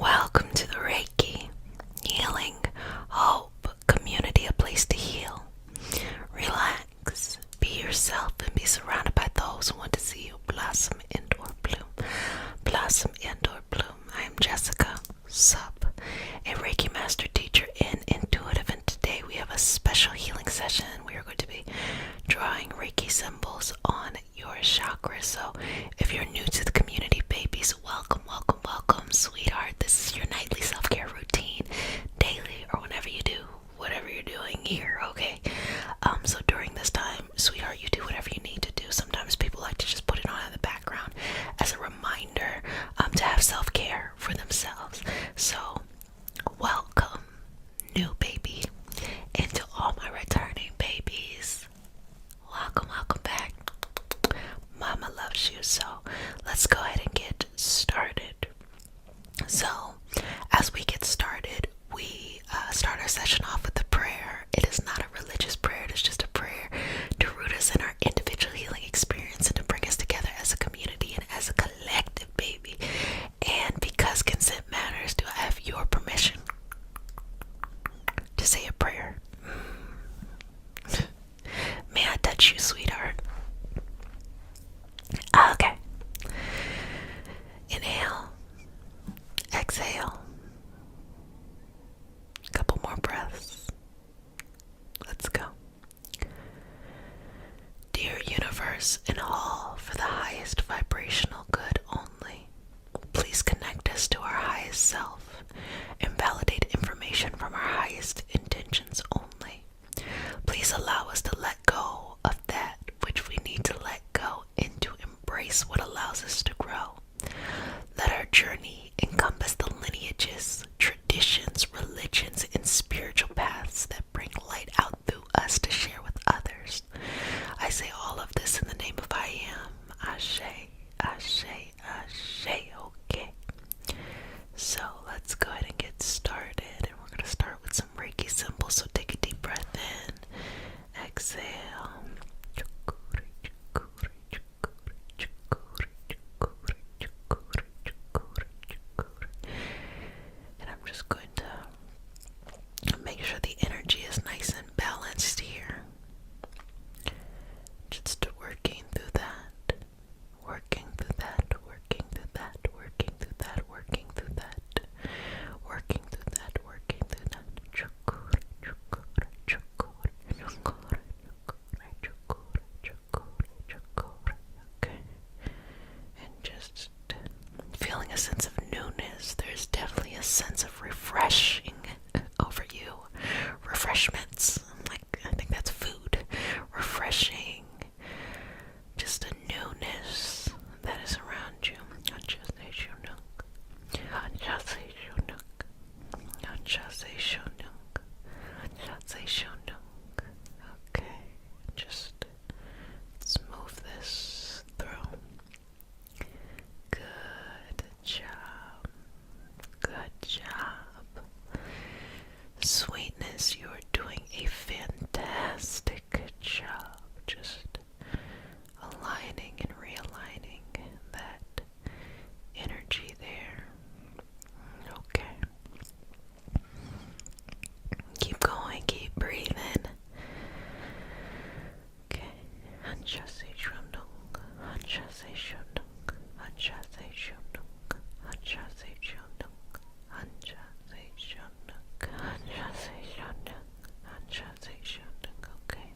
Welcome to the Reiki, healing, hope, community, a place to heal. Relax, be yourself, and be surrounded by those who want to see you blossom and or bloom. Blossom and or bloom. I am Jessica, sup, a Reiki master teacher and intuitive, and today we have a special healing session. We are going to be drawing Reiki symbols on your chakras. So if you're new to the community, babies, welcome, welcome, welcome, sweetheart. This is your nightly self-care routine, daily, or whenever you do whatever you're doing here, okay? So during this time, sweetheart, you do whatever you need to do. Sometimes people like to just put it on in the background as a reminder to have self-care for themselves. So welcome, new baby, and to all my returning babies, welcome, welcome back. Mama loves you. So let's go ahead and get started. So as we get started, we start our session off with a prayer. It is not a religious prayer. It is just a prayer to root us in our individual healing experience and to bring us together as a community and as a collective, baby. And because consent matters, do I have your permission to say a prayer? May I touch you, sweetheart? Okay. Inhale. Exhale. A couple more breaths. Let's go. Dear universe and all for the highest vibrational good only, please connect us to our highest self and validate information from our highest intentions only. Please allow us to let go of that which we need to let go and to embrace what allows us to grow. Let our journey encompass the lineages, traditions, religions, and spiritual paths that bring light out through us to share with others. I say all of this in the name of I am. Ashe, Ashe, Ashe. Okay. So let's go ahead and get started. And we're going to start with some Reiki symbols. So take a deep breath in. Exhale. And I'm just going to make sure the energy is nice and balanced here. Just working through that, working through that, working through that, working through that, working through that, working through that, working through that. Okay. And just feeling a sense of newness. There's definitely a sense of refreshing over you. Refreshments. I think that's food. Refreshing. Just a newness that is around you. Okay. Just let's move this through. Good job. Good job. Sweetness, you are doing a fantastic job. Just aligning and realigning that energy there. Okay. Keep going, keep breathing. Okay. Anjase shundung, anjase shundung, anjase shundung, anjase shundung, anjase shundung, anjase shundung, anjase shundung. Okay.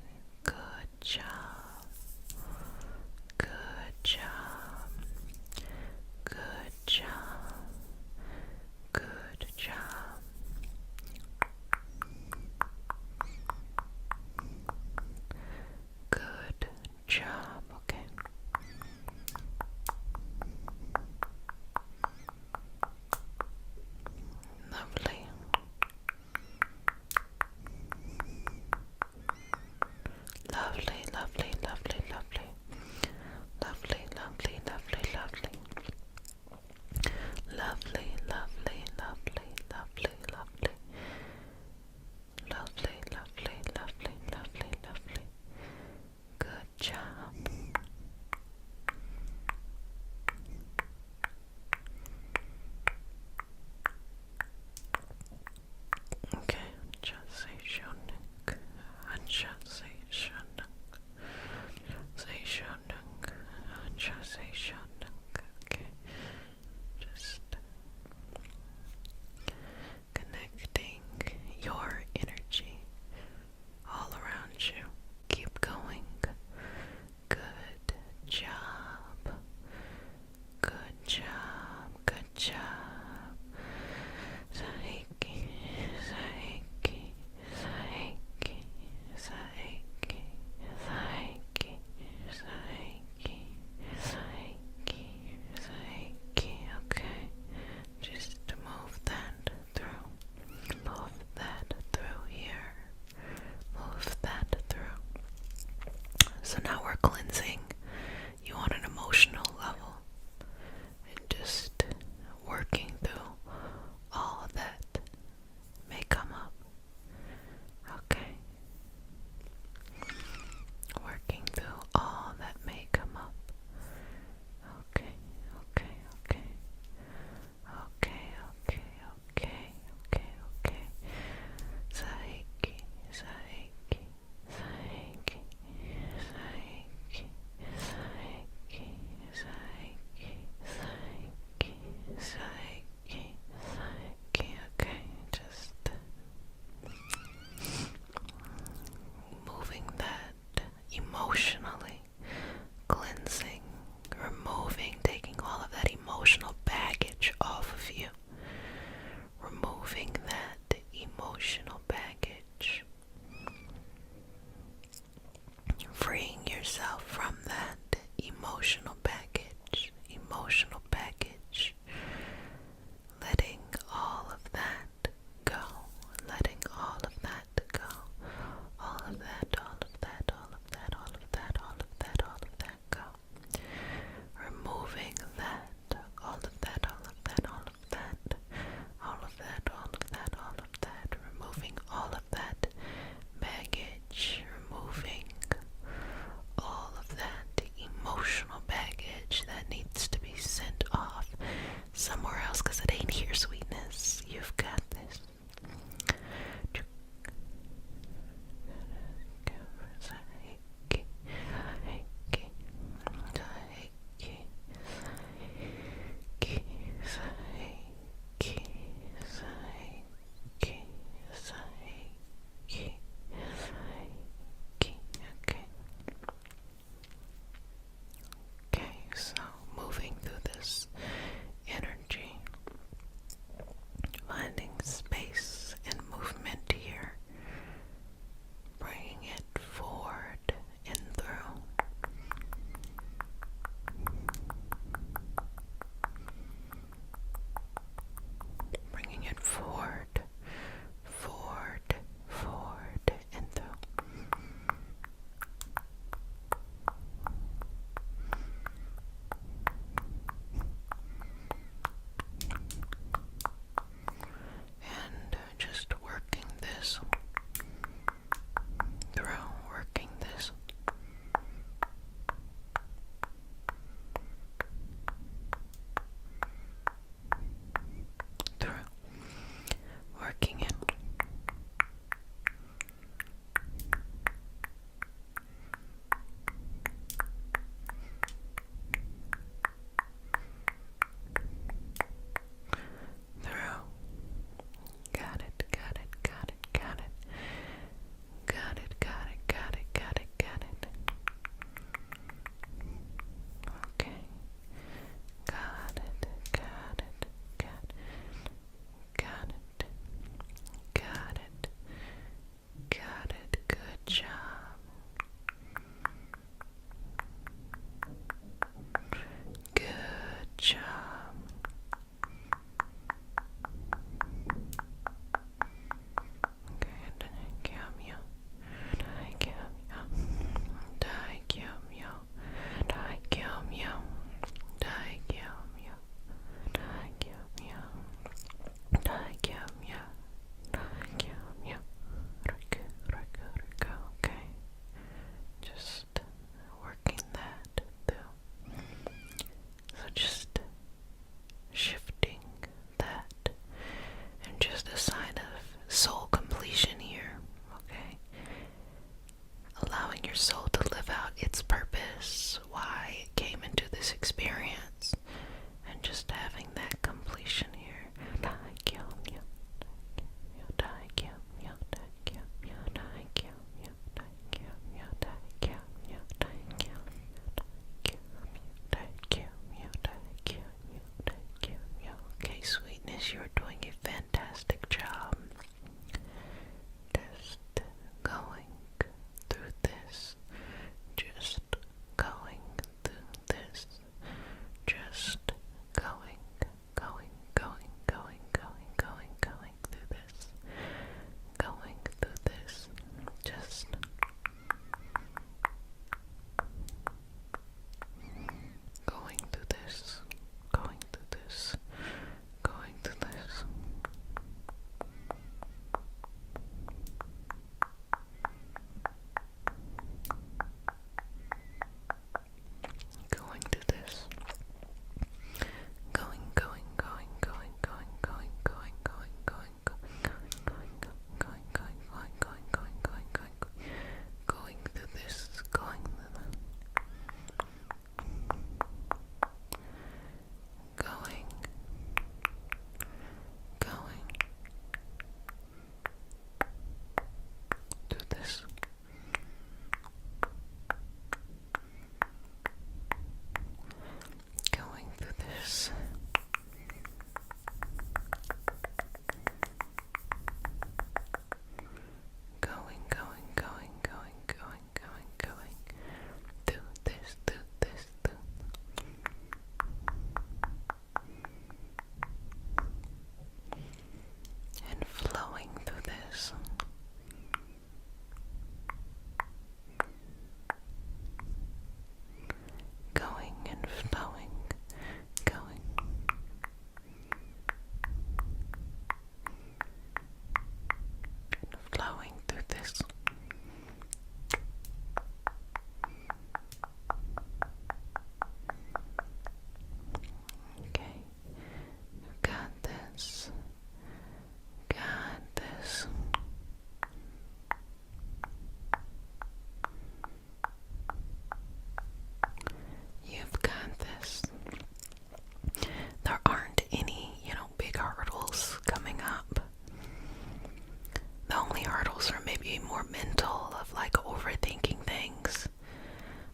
more mental, of like overthinking things.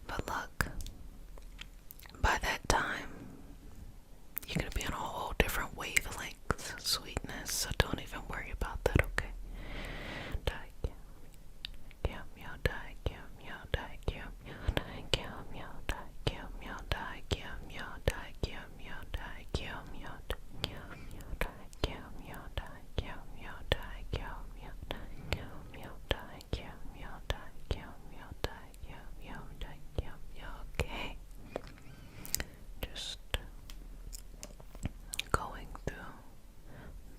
But look, by that time, you're going to be on a whole different wavelength, sweetness, so don't even worry about that, okay? Okay, just going through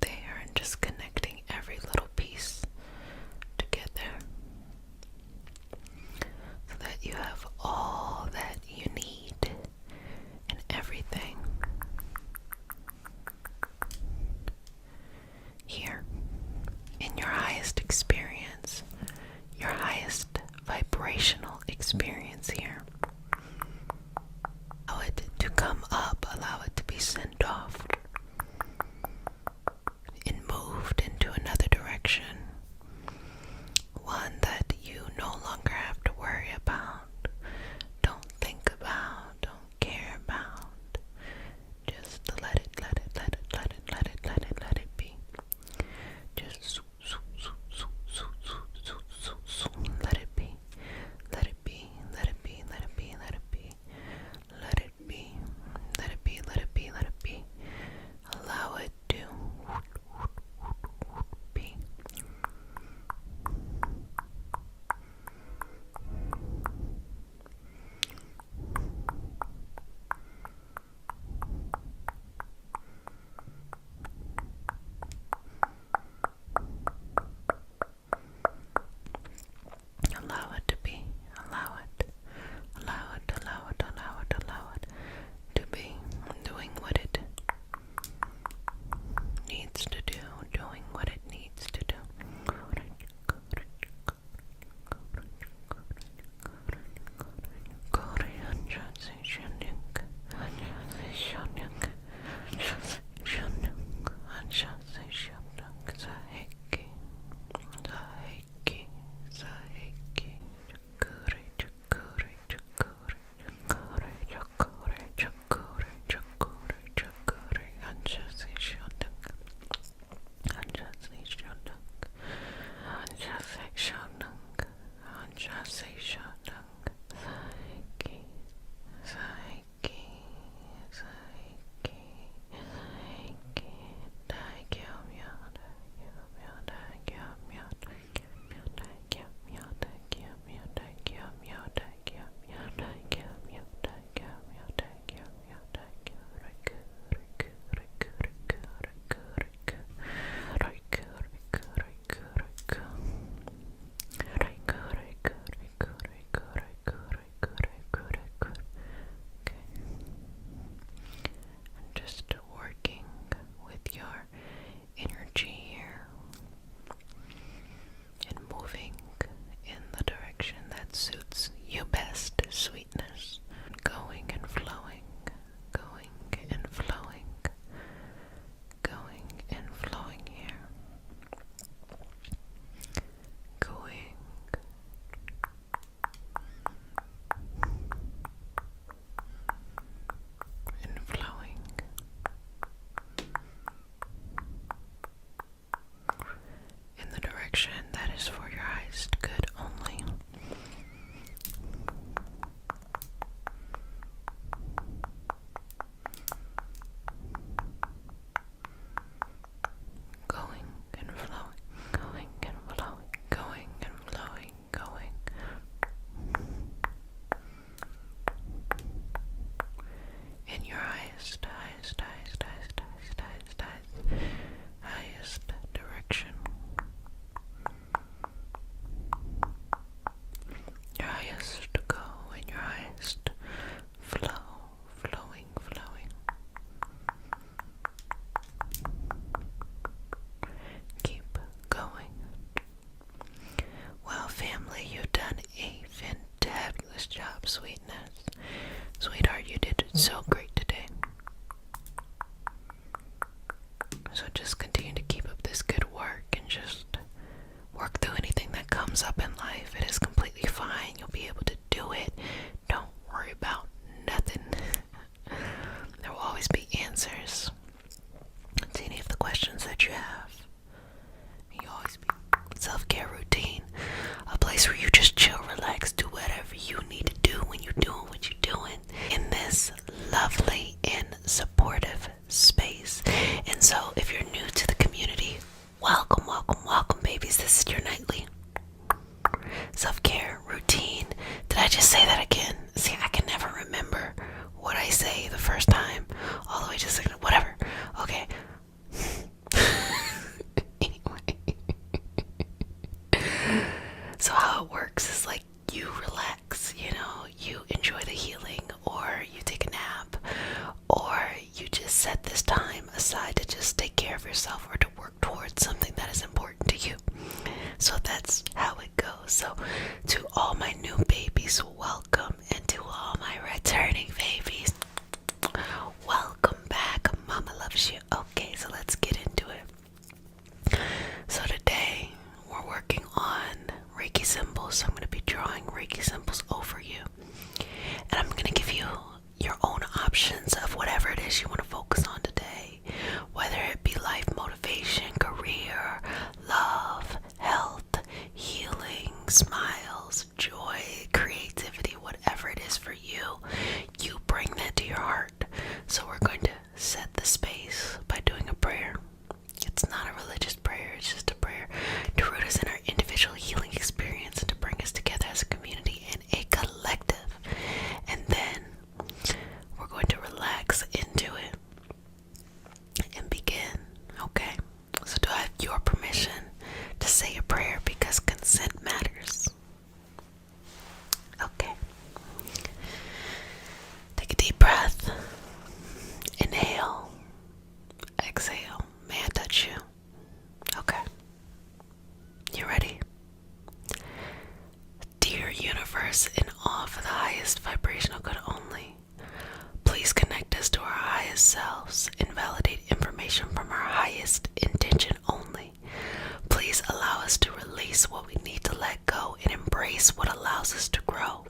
there and just connecting every little piece together so that you have all that you need and everything here in your highest experience, your highest vibrational experience here. Allow it to come up, allow it to be sent off and moved into another direction, one that you no longer have to worry about, don't think about, don't care about. Just let it be. Just swoop, swoop, swoop, swoop, comes up in life. It is completely fine. You'll be able to do it. Don't worry about nothing. There will always be answers to any of the questions that you have. You always be self-care routine, a place where you just chill, relax, do whatever you need to do when you're doing what you're doing in this lovely and supportive space. And so if you're new to the community, welcome, welcome, welcome, babies. This is your nightly self-care routine. Did I just say that again? See, I can never remember what I say the first time all the way to second, whatever. Okay. Anyway. So how it works is like you relax, you enjoy the healing, or you take a nap, or you just set this time aside to just take care of yourself or to work towards something that is important to you. So that's how it goes. So to all my new babies, welcome, and to all my returning babies, welcome back. Mama loves you. Okay, so let's get into it. So today we're working on Reiki symbols. So I'm going to be drawing Reiki symbols over you, and I'm going to give you your own options of whatever it is you want to focus on today, whether it be life, motivation, career, love, health, healing, smiles, joy, creativity, whatever it is for you, you bring that to your heart. So we're going to set the space by doing a prayer. It's not a religious prayer, it's just a prayer to root us in our individual healing experience and to bring us together as a community and a collective. And then we're going to relax into it and begin. Okay, so do I have your permission to say a prayer, because consent matters? Okay. Take a deep breath. Inhale. Exhale. May I touch you? Okay. You ready? Dear universe, in awe for the highest vibrational good only, please connect us to our highest selves and validate information from our highest intention only. Please allow us to release what we need to let go and embrace what allows us to grow.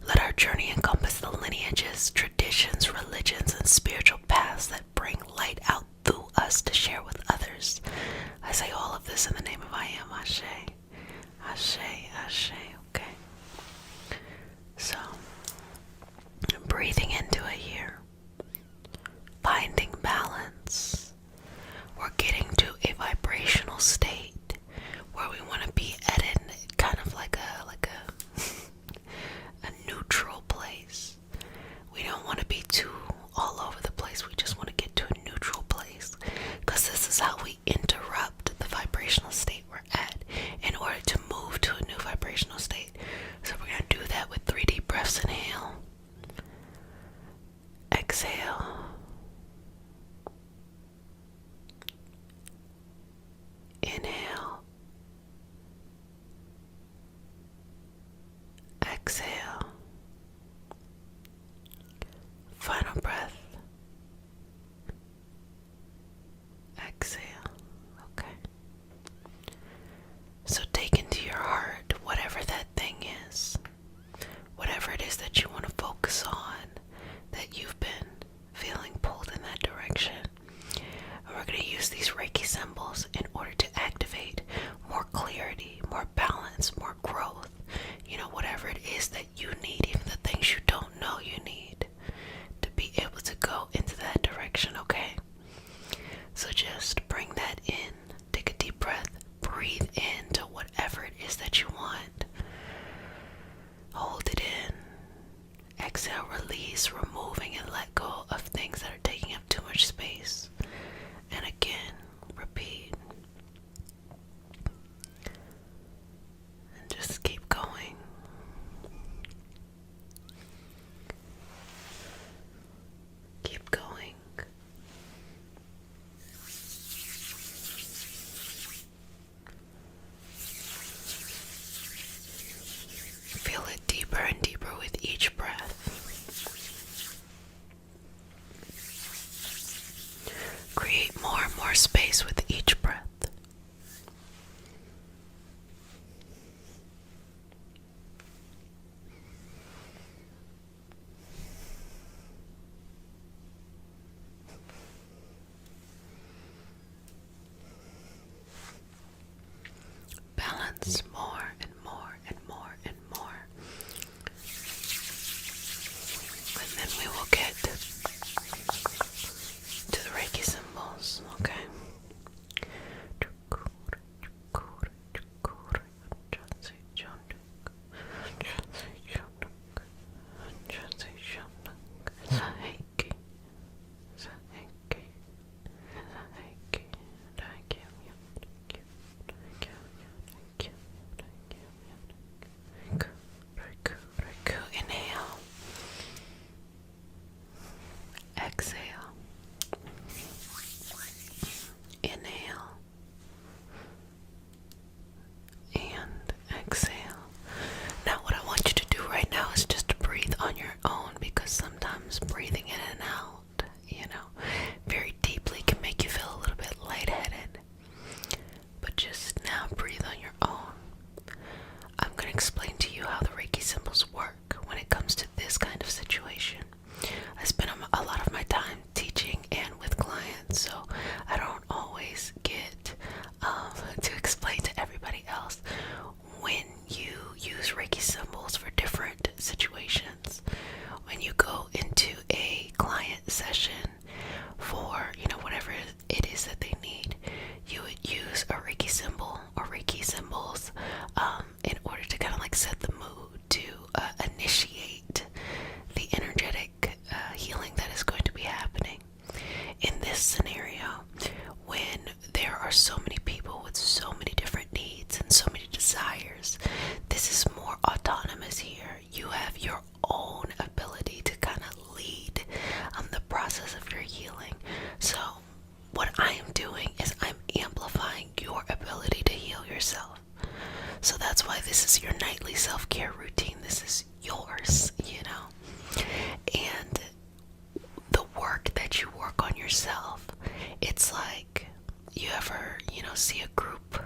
Let our journey encompass the lineages, traditions, religions, and spiritual paths that bring light out through us to share with others. I say all of this in the name of I Am. Ashe. Ashe, Ashe. Okay. So, breathing into it here. Finding balance. We're getting to a vibrational state where we want to be at it kind of like a neutral place. We don't want to be too all over the place. We just want to get to a neutral place, because this is how we interrupt the vibrational state we're at in order to move to a new vibrational state. So we're going to do that with 3 deep breaths. Inhale. Exhale. Inhale. Exhale. Final breath. Exhale. Okay. So take into your heart whatever that thing is, whatever it is that you want to focus on, that you've been feeling pulled in that direction. And we're going to use these Reiki symbols in order to activate more clarity, more balance, more growth. Whatever it is that you need, even the things you don't know you need, to be able to go into that direction, okay? So just bring that in. Take a deep breath. Breathe into whatever it is that you want. Hold it in. Exhale, release, removing and let go of things that are taking up too much space. And again, repeat. And just keep going. Keep going. Feel it deeper and deeper with each breath. Create more and more space with each breath. explain to you how the Reiki symbols work when it comes to this kind of situation. I spend a lot of my time teaching and with clients, so I don't always get to explain to everybody else when you use Reiki symbols for different situations. When you go into a client session for, whatever it is that they need, you would use a Reiki symbol or Reiki symbols in order to kind of like set the mood, to initiate the energetic healing that is going to be happening. In this scenario, when there are so many people with so many different needs and so many desires, this is more autonomous here. You have your own ability to kind of lead the process of your healing. So what I am doing is I'm amplifying your ability to heal yourself. So that's why this is your nightly self-care routine. This is yours, And the work that you work on yourself, it's like you ever, see a group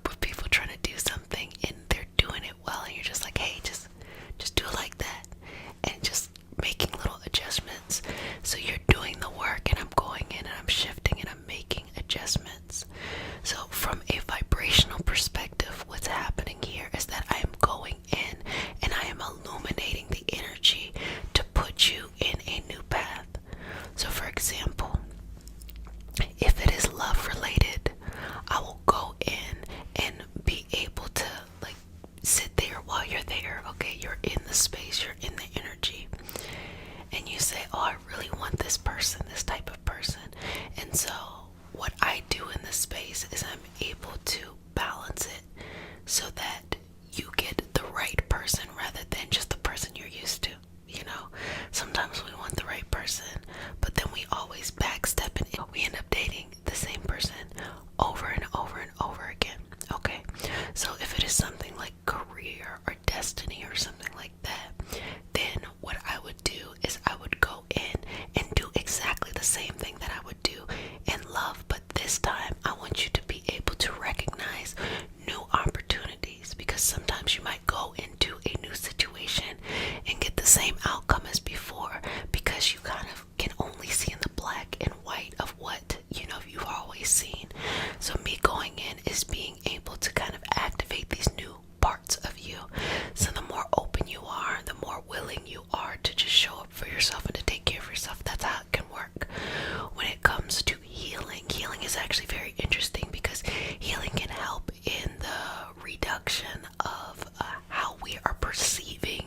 of people trying to do something and they're doing it well, and you're just like, hey, just do it like that, and just making little adjustments. So you're doing the work, and I'm going in and I'm shifting and I'm making adjustments. So from a vibrational perspective, what's happening here is that I am going in and I am illuminating the energy to put you in a new path. So for example, if it is love related, I will go in and be able to like sit there while you're there. Okay, you're in the space, you're in the energy, and you say, oh, I really want this person, this type of person. And so what I do in this space is I'm able to balance it so that you get the right person rather than just the person you're used to. Sometimes we want the right person, but then we always backstep and we end up dating the same person over and over and over again. Okay, so if it is something like career or destiny or something like that, then what I would do is I would go in and do exactly the same thing that I would do in love, but this time I want you to be able to recognize new opportunities, because sometimes you might go into a new situation and get the same outcome as before because you kind of can only see in the black and white of what you've always seen. So me going in is being able to kind of activate these new parts of you. So the more open you are, the more willing you are to just show up for yourself and to take care of yourself. That's how it can work. When it comes to healing is actually very interesting, because healing can help in the reduction of how we are perceiving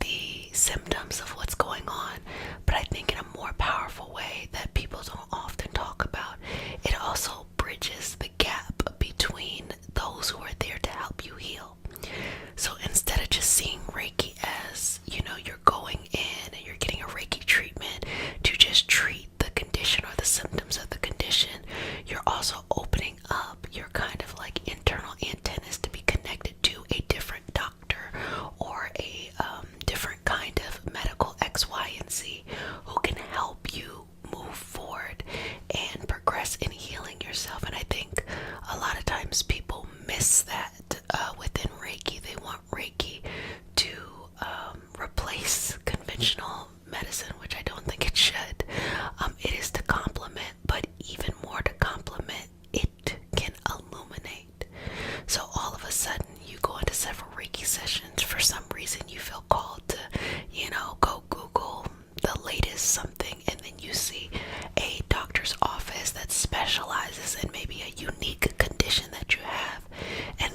the symptoms of what's going on. But I think in a more powerful way that people don't often talk about, it also bridges the gap between those who are there to help you heal. So instead of just seeing Reiki as, you're going in and you're getting a Reiki treatment to just treat the condition or the symptoms of the condition, you're also opening up your kind of like internal antennas to be connected to a different doctor or a different kind of medical X, Y, and Z who can help you move forward and progress in healing yourself. And I think a lot of times people miss that within Reiki. They want Reiki to replace conventional medicine, which I don't think it should. It is to complement, but even more to complement, it can illuminate. So all of a sudden you go into several Reiki sessions. For some reason you feel called to, go Google the latest something, and then you see a doctor's office that specializes in maybe a unique condition that you have, and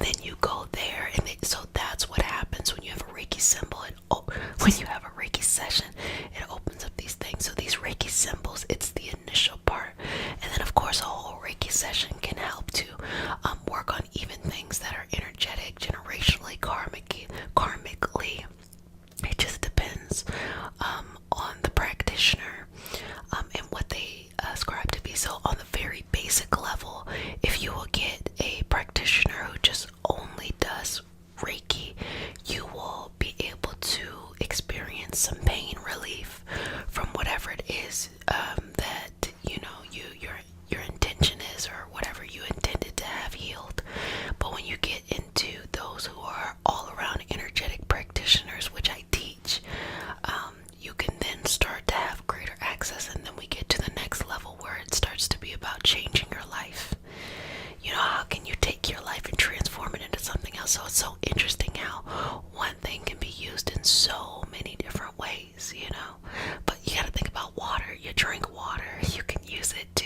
So it's so interesting how one thing can be used in so many different ways, you know. But you got to think about water. You drink water, you can use it to,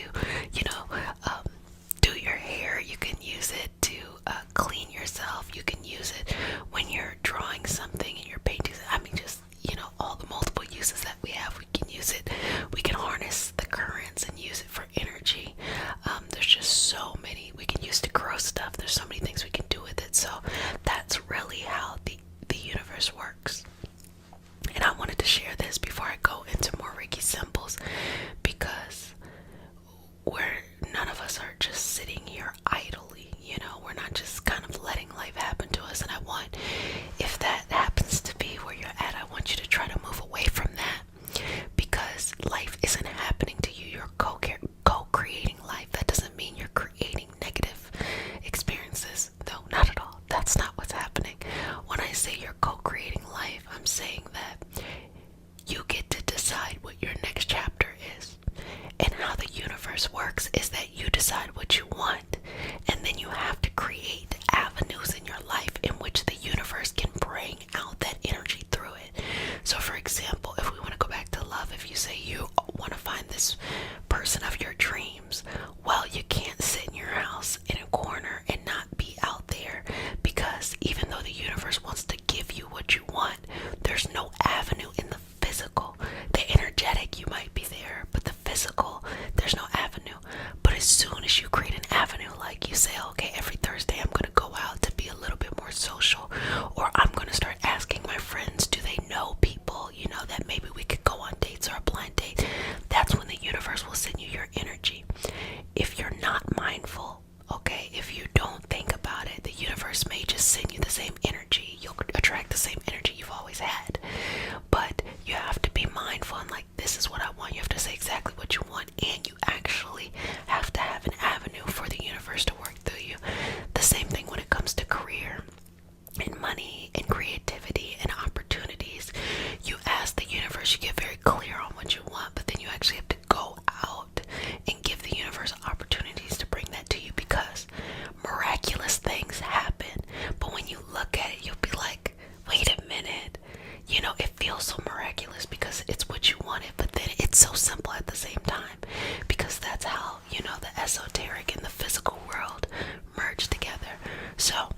you know, do your hair. You can use it to clean yourself. You can use it when you're drawing something and you're painting. I mean, just, you know, all the multiple uses that we have. We can use it. We can harness the currents and use it for energy. There's just so many. We can use to grow stuff. There's so many things we can do with it. So that's really how the universe works. And I wanted to share this before I go into more Reiki symbols, because none of us are just sitting here idly, you know. We're not just kind of letting life happen to us. And I want, if that happens to be where you're at, I want you to try to move away from that, because life isn't happening to you. You're co-creating life. That doesn't mean you're creating negative experiences. No, not at all. That's not what's happening. When I say you're co-creating life, I'm saying that you get to decide what your next chapter is. And how the universe works is that you decide what you want, and then you have to create avenues in your life in which the universe can bring out that energy through it. So for example, if we want to go back to love, if you say you want to find this person of your dreams, well, you can't sit in your house in a corner and not be out there, because even though the universe wants to give you what you want, there's no avenue in the physical. The energetic, you might be there, but the physical, there's no avenue. But as soon as you create an avenue, like you say, okay, every Thursday I'm going to go out to be a little bit more social, or I'm going to start asking my friends, do they know people, you know, that maybe we could go on dates or a blind date. That's when the universe will send you your energy. If you're not mindful, okay, if you don't think about it, the universe may just send you the same energy. You'll attract the same energy you've always had. But you have to be mindful and like, this is what I want. You have to say exactly what you want, and you actually have to have an avenue for the universe to work through you. The same thing when it comes to career and money and creativity and opportunities. You ask the universe, you get very clear on what you want, but then you actually have to go out and give the universe opportunities to bring that to you, because miraculous things happen. But when you look at it, you'll be like, wait a minute, you know, it feels so miraculous because it's what you wanted, but then it's so simple at the same time, because that's how, you know, the esoteric and the physical world merge together. So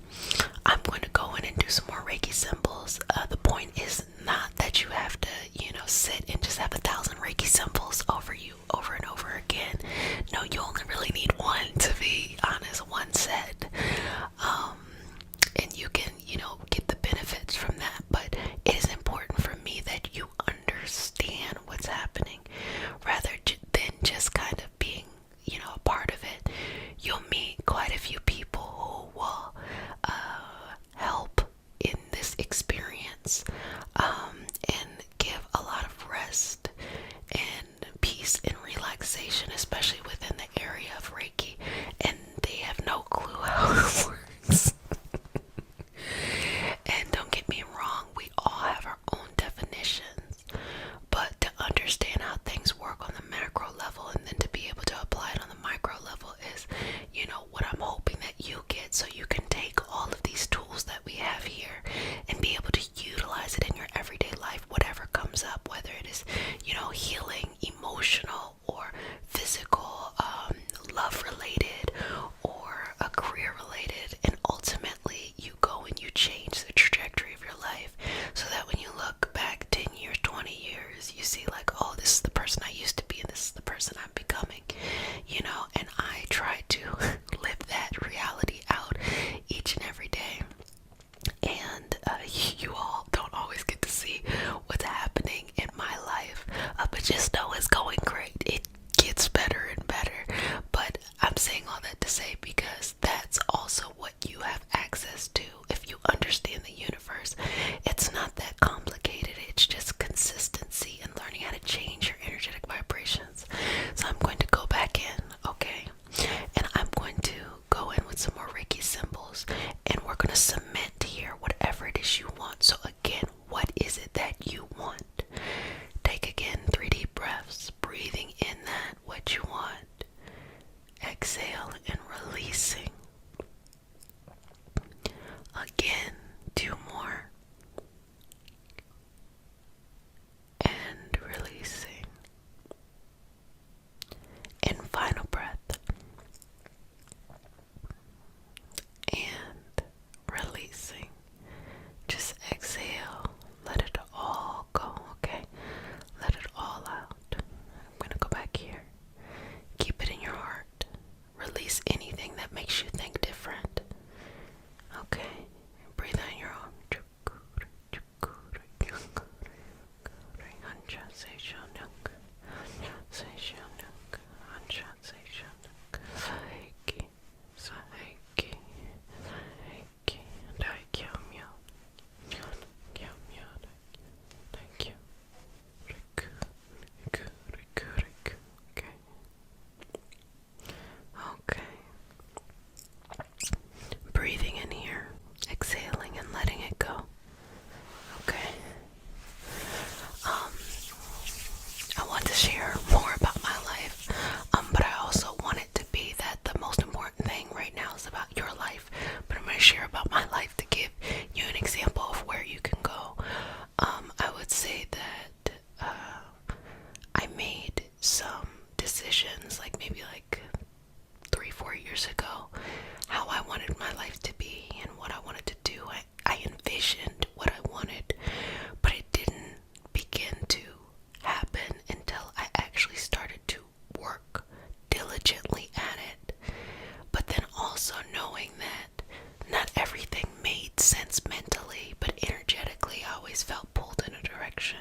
I'm going to go in and do some more Reiki symbols. The point is not that you have to, you know, sit and just have 1,000 Reiki symbols over you over and over again. No, you only really need one, to be honest, one set. And you can, you know, get the benefits from that. But it is important for me that you understand what's happening, rather than just kind of being, you know, a part of it. You'll meet quite a few people who will help in this experience, and give a lot of rest and peace and relaxation, especially within the area of Reiki, and they have no clue how it works. And don't get me wrong, we all have our own definitions, but to understand how things work on the macro level and then to be able to apply it on the micro level is, you know, what I'm hoping that you get, so you can take all of these tools that we have here and be able to utilize it in your everyday life, whatever comes up, whether it is, you know, healing, emotional or physical, love related or a career related. And ultimately you go and you change the trajectory of your life, so that when you look back 10 years, 20 years, you see like, oh, this is the person I used to be and this is the person I'm becoming, you know. And I try to live that reality your life, but I'm going to share about my life to give you an example of where you can go. I would say that I made some decisions, like maybe like 3-4 years ago, how I wanted my life to be and what I wanted to do. I envisioned what I wanted, but it didn't begin to happen until I actually started to work diligently at it. But then also knowing that not everything made sense mentally, but energetically I always felt pulled in a direction.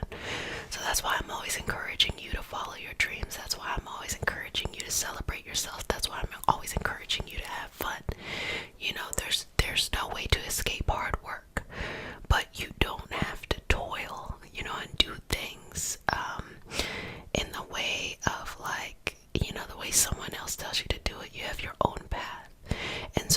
So that's why I'm always encouraging you to follow your dreams. That's why I'm always encouraging you to celebrate yourself. That's why I'm always encouraging you to have fun. You know, there's no way to escape hard work, but you don't have to toil, you know, and do things in the way of, like, you know, the way someone else tells you to do it. You have your own path. And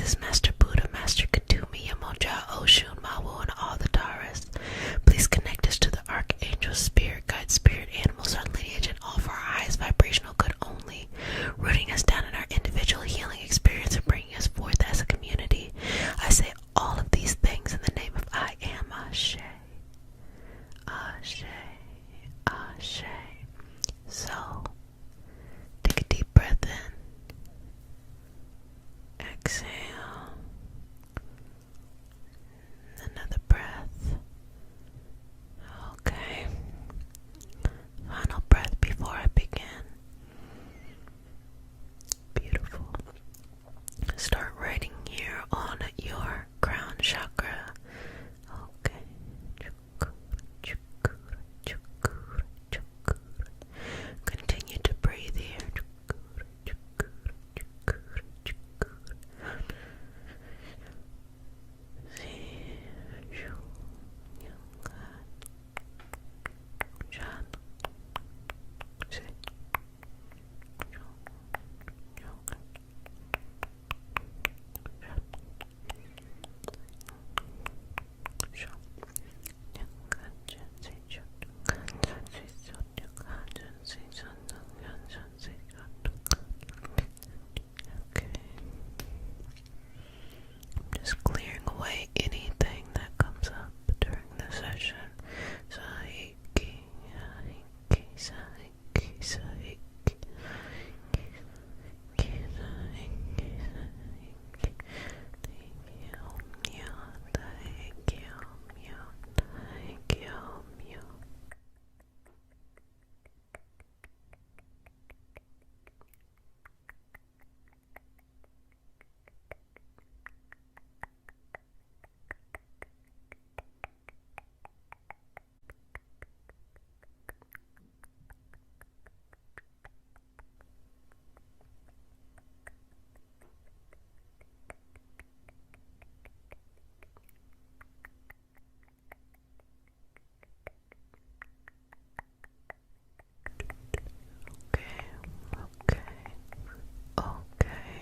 Jesus, Master Buddha, Master Katumi, Yamonja, Oshun, Mawu, and all the Taras. Please connect us to the archangel, spirit guide, spirit animals, our lineage, and all for our highest vibrational good only, rooting us down in our individual healing experience and bringing us forth as a community. I say all of these things in the name of I am Ashe. Ashe. Ashe. So, take a deep breath in. Exhale. Another breath. Okay. Final breath before I begin. Beautiful. Start writing here on your crown chakra. Okay. Continue to breathe here. Just clearing away anything that comes up during the session. Saiki, saiki, saiki, saiki, Okay.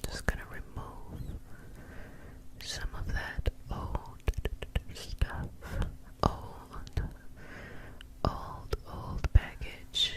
Just gonna remove some of that old stuff, old baggage.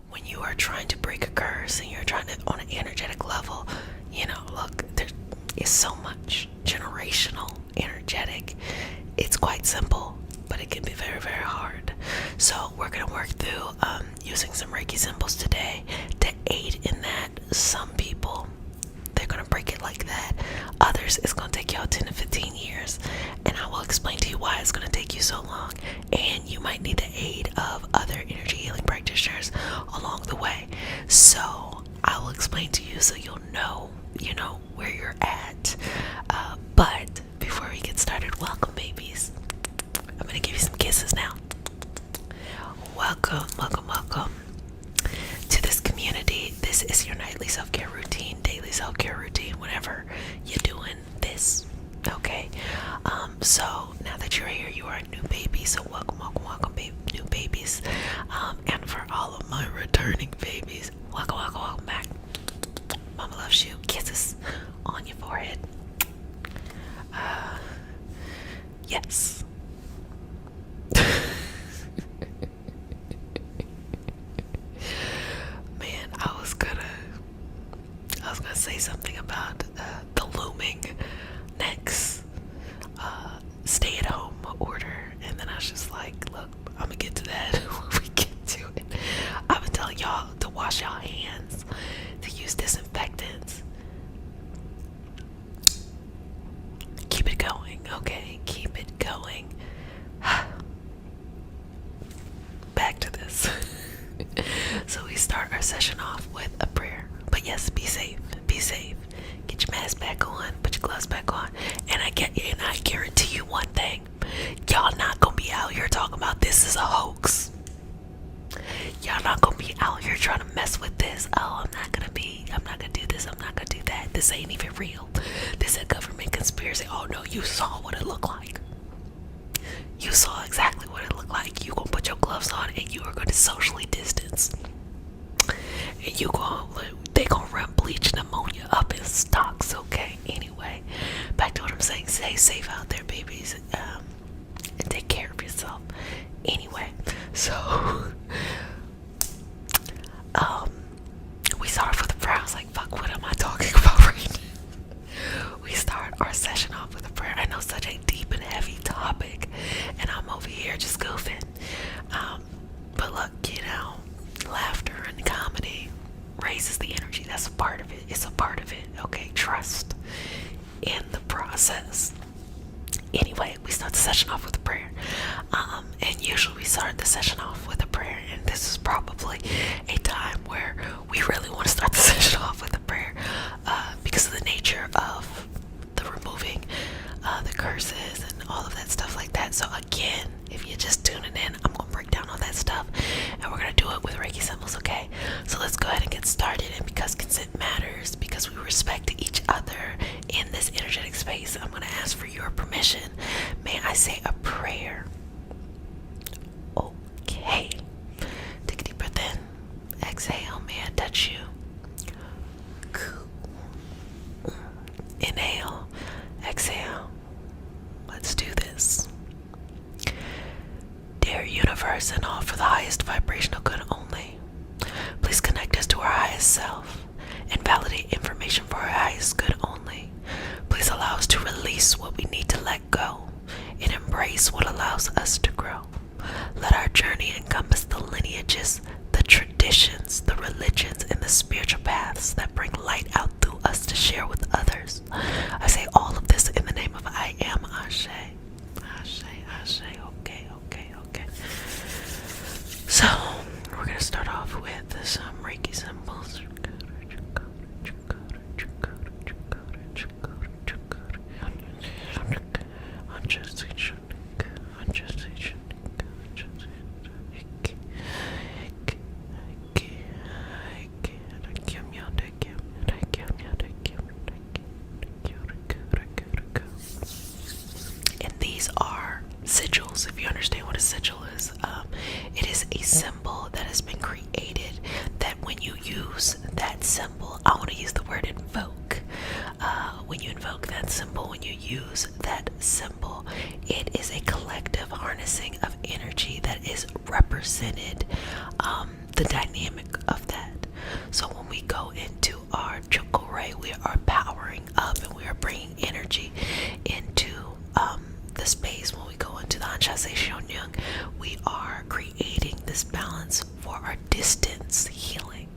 when you are trying to break a curse and you're trying to, on an energetic level, look, there is so much generational, energetic. It's quite simple, but it can be very, very hard. So we're going to work through using some Reiki symbols today to aid in that. Some people, they're going to break it like that. Others, it's going to take y'all 10 to 15 years. And I will explain to you why it's going to take you so long. And you might need the aid of other energy healing practitioners along the way. So I will explain to you so you'll know, where you're at. But before we get started, welcome, babies. I'm going to give you some kisses now. Welcome, welcome, welcome to this community. This is your nightly self-care routine, daily self-care routine, whenever you're doing this. Okay, so now that you're here, you are a new baby. So welcome, welcome, welcome, new babies. And for all of my returning babies, welcome, welcome, welcome back. Mama loves you. Kisses on your forehead. Yes. Man, I was gonna say something about the looming next stay-at-home order, and then I was just like, look, I'm gonna get to that when we get to it. I've been telling y'all to wash y'all hands, to use disinfectants. Keep it going, okay? Keep it going. Back to this. So we start our session off with a prayer. But yes, be safe. Be safe. Get your mask back on. Put your gloves back on. And I guarantee you one thing. Y'all not gonna be out here talking about this is a hoax. Y'all not gonna be out here trying to mess with this. Oh, I'm not gonna do this. I'm not gonna do that. This ain't even real. This is a government conspiracy. Oh no, you saw what it looked like. You saw exactly what it looked like. You gonna put your gloves on and you are gonna socially distance. And they gonna run bleach and ammonia up in stocks, okay? Anyway, back to what I'm saying. Stay safe out there, babies. And take care of yourself. Anyway, so we start with a prayer. I was like, fuck, what am I talking about right now? We start our session off with a prayer. I know, such a deep and heavy topic, and I'm over here just goofing. But look, laughter and comedy raises the energy. That's a part of it. It's a part of it. Okay, trust in the process. Anyway, we start the session off with a prayer. And usually we start the session off with a prayer, and this is probably a time where we really want to start the session off with a prayer, because of the nature of the removing the curses and all of that stuff like that. So again, if you're just tuning in, I'm going to break down all that stuff, and we're going to do it with Reiki symbols, okay? So let's go ahead and get started. And because consent matters, because we respect each other in this energetic space, I'm going to ask for your permission. May I say a prayer? Okay. Take a deep breath in. Exhale. May I touch you? Inhale. Exhale. Let's do this. Dear universe and all for the highest vibrational good only, please connect us to our highest self and validate information for our highest good only. Please allow us to release what we need to let go and embrace what allows us to grow. Let our journey encompass the lineages, the traditions, the religions, and the spiritual paths that bring light out through us to share with others. I say all of this in the name of I am Ashe. Ashe, Ashe. Okay. So, we're going to start off with some Reiki symbols. And these are sigils, if you understand what a sigil is. It is a symbol that has been created that when you use that symbol, I want to use the word invoke. When you invoke that symbol, when you use that symbol, it is a collective harnessing of energy that is represented the dynamic of that. So when we go into our Chakras, we are powering up and we are bringing energy into the space. When we go into the Anshase Shonyung, we are creating this balance for our distance healing.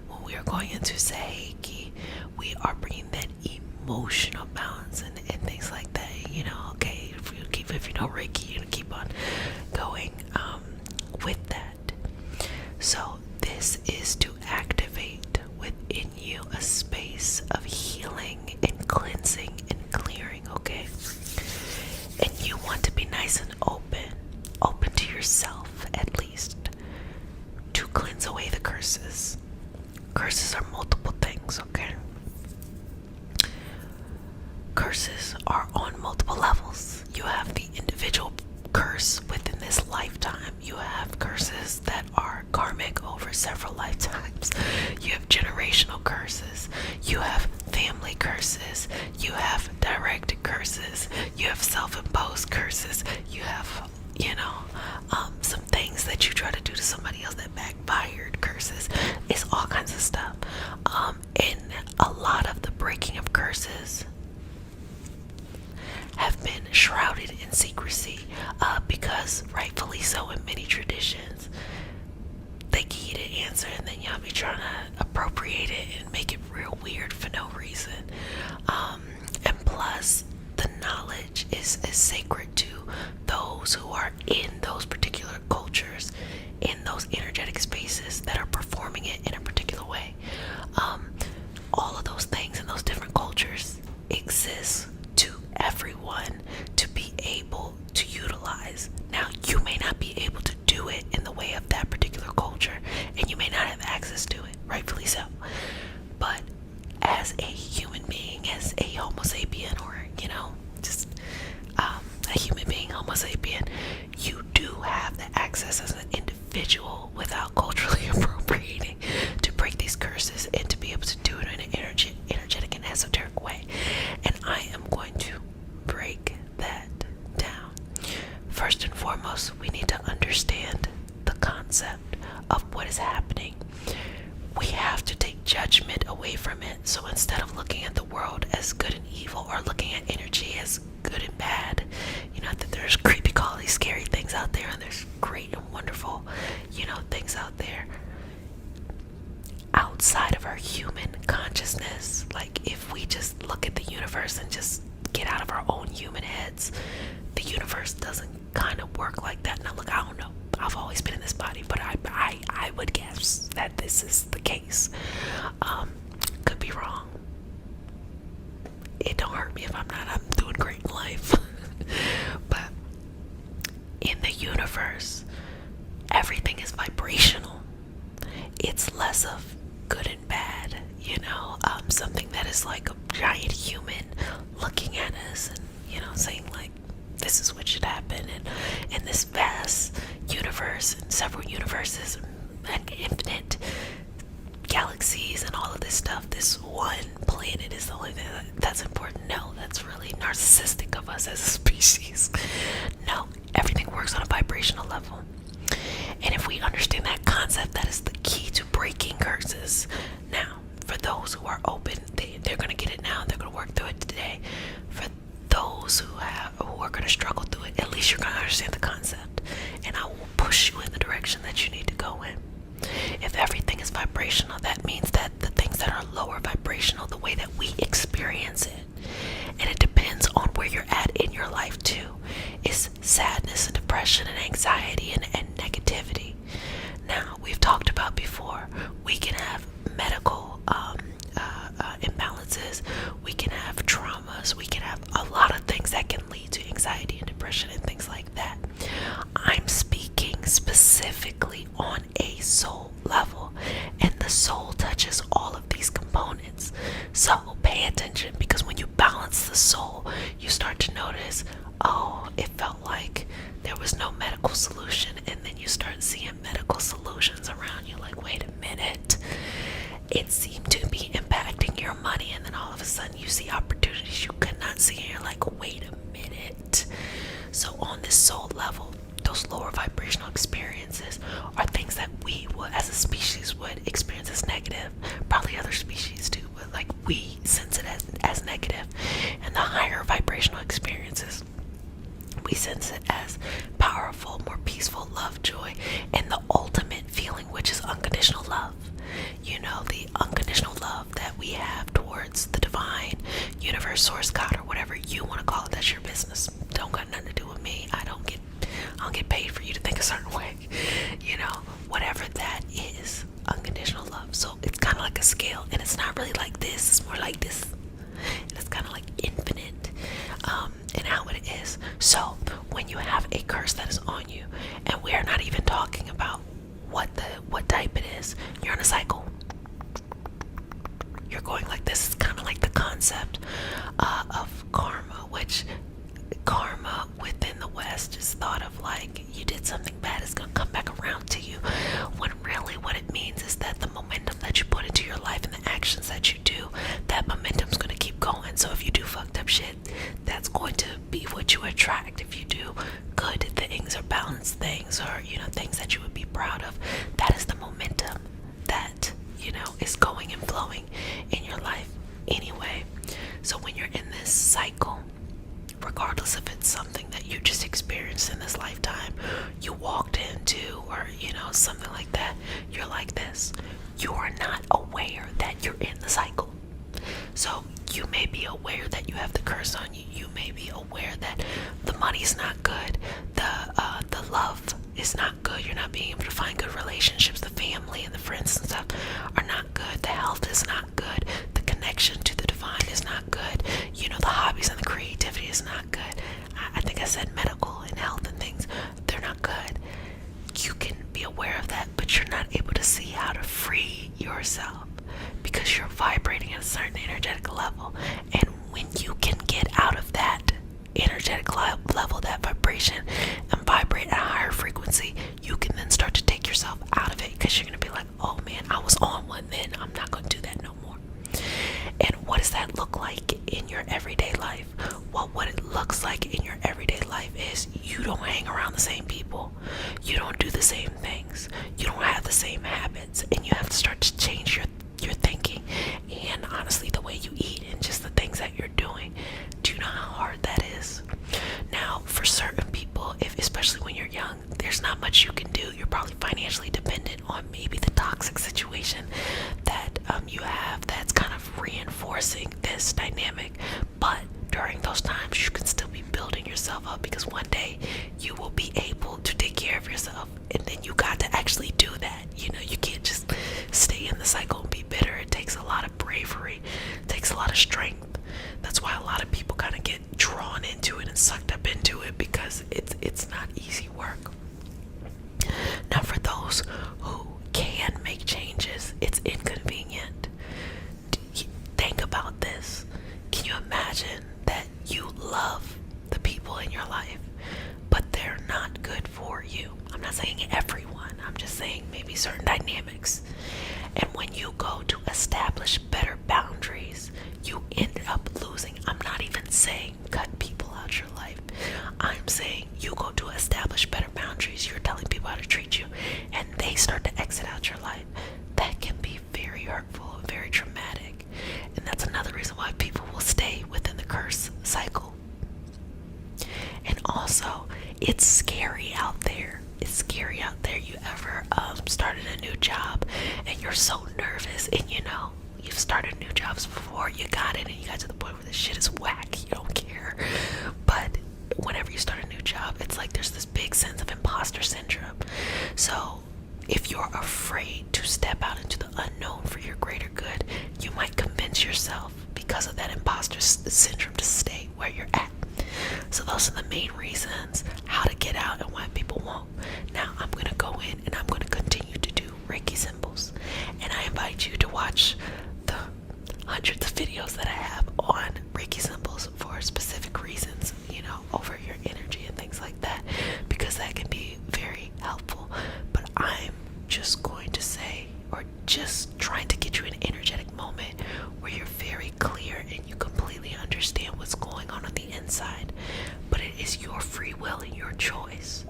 When we are going into Seiki, we are bringing that emotional balance and things like that. Okay, if you know Reiki, you're gonna keep on going with that. So this is to activate within you a space of healing and cleansing and clearing, okay? And you want to be nice and open to yourself at least, to cleanse away the curses. Curses are multiple things, okay? Curses are on multiple levels. You have the individual curse within this lifetime. You have curses that are karmic over several lifetimes. You have generational curses. You have family curses. You have directed curses. You have self-imposed curses. You have, some things that you try to do to somebody else that backfired curses. It's all kinds of stuff. And a lot of the breaking of curses have been shrouded in secrecy, because rightfully so in many traditions they give you the answer and then y'all be trying to appropriate it and make it real weird for no reason. And plus the knowledge is sacred to those who are in those particular cultures, in those energetic spaces that are performing it in a particular way. All of those things in those different cultures exist to everyone to be able to utilize. Now, you may not be able to do it in the way of that particular culture, and you may not have access to it, rightfully so. But as a human being, as a Homo sapien, or just a human being, Homo sapien, you do have the access as an individual without culturally appropriating to break these curses and to be able to do it in an energetic and esoteric way. And I am going to break that down. First and foremost, we need to understand the concept of what is happening. We have to take judgment away from it. So instead of looking at the world as good and evil, or looking at energy as good and bad, that there's creepy, crawly, scary things out there, and there's great and wonderful, things out there outside of our human consciousness. Like, if we just look at the universe and just get out of our own human heads, the universe doesn't kind of work like that. Now look, I don't know, I've always been in this body, but I would guess that this is the case. Could be wrong. It don't hurt me if I'm not. I'm doing great in life. But in the universe, everything is vibrational. It's less of good and bad, something that is like a giant human looking at us and, saying like, this is what should happen. And in this vast universe and several universes and infinite galaxies and all of this stuff, this one planet is the only thing that's important. No, that's really narcissistic of us as a species. No, everything works on a vibrational level. And if we understand that concept, that is the key to breaking curses. Now, for those who are open, they're going to get it now. They're going to work through it today. For those who are going to struggle through it, at least you're going to understand the concept. And I will push you in the direction that you need to go in. If everything is vibrational, that means that the things that are lower vibrational, the way that we experience it, and it depends on where you're at in your life too, is sadness and depression and anxiety and negativity. Now, we've talked about before, we can have medical imbalances, we can have traumas, we can have a lot of things that can lead to anxiety and depression and things like that. I'm speaking specifically on a soul level, and the soul touches all of these components. So pay attention, because when you balance the soul, you start to notice, oh, it felt like there was no medical solution, and then you start seeing medical solutions around you. Like, wait a minute, it seemed to be impacting your money, and then all of a sudden you see opportunities you could not see, and you're like, wait a minute. So on this soul level, those those lower vibrational experiences are things that we will, as a species, would experience as negative. Probably other species too, but like we sense it as negative. And the higher vibrational experiences, we sense it as powerful, more peaceful love, joy, and the ultimate feeling, which is unconditional love. You know, the unconditional love that we have towards the divine, universe, source, God, or whatever you want to call it. That's your business. Don't got nothing to do with me. I don't get paid for you to think a certain way. You know, whatever that is, unconditional love. So it's kind of like a scale, and it's not really like this. It's more like this. And it's kind of like infinite in how it is. So when you have a curse that is on you, and we are not even talking about what type it is, you're in a cycle. You're going like this. It's kind of like the concept of karma, which karma within the West is thought of like you did something bad, it's gonna come back around to you, when really what it means is that the momentum that you put into your life and the actions that you do, that momentum's gonna keep going. So if you do fucked up shit, that's going to be what you attract. If you do good things or balanced things, or you know, things that you would be proud of, that is the momentum that, you know, is going and flowing in your life anyway. So when you're in this cycle, regardless if it's something that you just experienced in this lifetime, you walked into, or you know, something like that, you're like this. You are not aware that you're in the cycle. So you may be aware that you have the curse on you. You may be aware that the money's not good, the love is not good. You're not being able to find good relationships. The family and the friends and stuff are not good. The health is not good. The connection to the divine is not good. You know, the hobbies and the creativity is not good. I think I said medical and health and things, they're not good. You can be aware of that, but you're not able to see how to free yourself because you're vibrating at a certain energetic level. And when you can get out of that energetic level, that vibration, and vibrate at a higher frequency, you can then start to take yourself out of it, because you're going to be like, oh man, I was on one then, I'm not going to do that no more. And what does that look like in your everyday life? Well, what it looks like in your everyday life is you don't hang around the same people. You don't do the same things. You don't have the same habits. And you have to start to change your thinking, and honestly the way you eat, and just the things that you're doing. Do you know how hard that is? Now, for certain people, especially when you're young, there's not much you can do. You're probably financially dependent on maybe the toxic situation that you have that's kind of reinforcing this dynamic. But during those times, you can still be building yourself up, because one day you will be able to take care of yourself, and then you got to actually do that. You know, you can't just stay in the cycle and be bitter. It takes a lot of bravery, it takes a lot of strength. That's why a lot of people kind of get drawn into it and sucked up into it, because it's not easy work. Now, for those who can make changes, it's inconvenient. Think about this. Can you imagine that you love the people in your life, but they're not good for you? I'm not saying everyone, I'm just saying maybe certain dynamics. And when you go to establish better boundaries, you end up losing. I'm not even saying cut people out your life. I'm saying you go to establish better boundaries. You're telling people how to treat you, and they start to exit out your life. That can be very hurtful, very traumatic. And that's another reason why people will stay within the curse cycle. And also, it's scary out there. It's scary out there. You ever started a new job and you're so nervous, and you know, you've started new jobs before, you got in and you got to the point where this shit is whack, you don't care. But whenever you start a new job, it's like there's this big sense of imposter syndrome. So if you're afraid to step out into the unknown for your greater good, you might convince yourself, because of that imposter syndrome, to stay where you're at. So those are the main reasons how to get out and why people won't. Now I'm going to go in and I'm going to continue to do Reiki symbols. And I invite you to watch the hundreds of videos that I have on Reiki symbols for specific reasons, you know, over your energy and things like that, because that can be very helpful. But I'm just going to say, or just trying to get you an energetic moment where you're very clear and you completely understand what's going on the inside. But it is your free will and your choice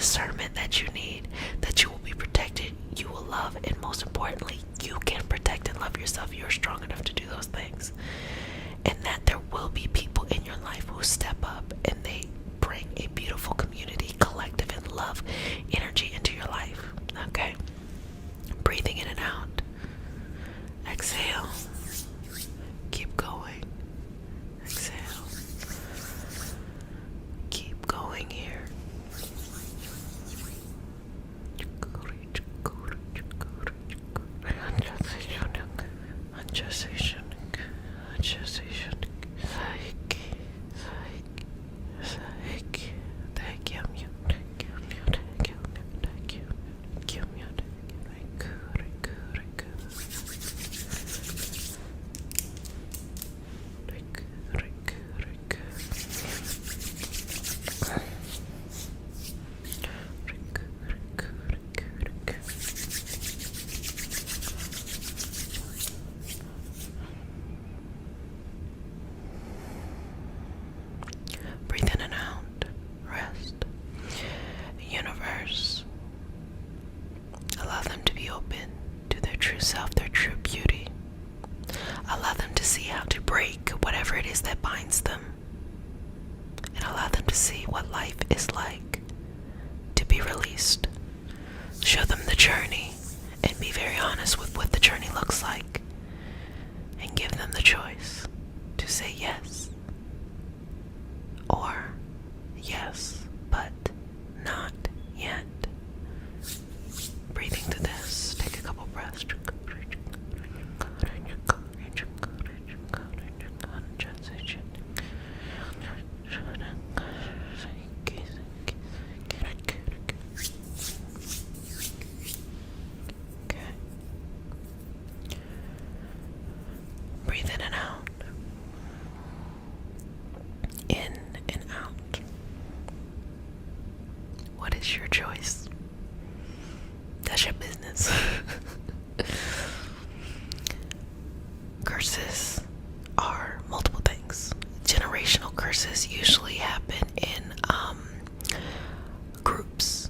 discernment that you need, that you will be protected, you will love, and most importantly, you can protect and love yourself. You're strong enough to do those things. And that there will be people in your life who step up and they bring a beautiful community, collective, and love energy into your life. Okay? Breathing in and out. Exhale. Keep going. Exhale. Keep going here. Breathe in and out. Rest. Universe. Allow them to be open to their true self, their true beauty. Allow them to see how to break whatever it is that binds them. And allow them to see what life is like to be released. Show them the journey and be very honest with what the journey looks like. And give them the choice to say yes. Or yes, but not yet. Breathing through this, take a couple breaths. Okay. Breathe in and out. In and out. What is your choice? That's your business. Curses are multiple things. Generational curses usually happen in groups.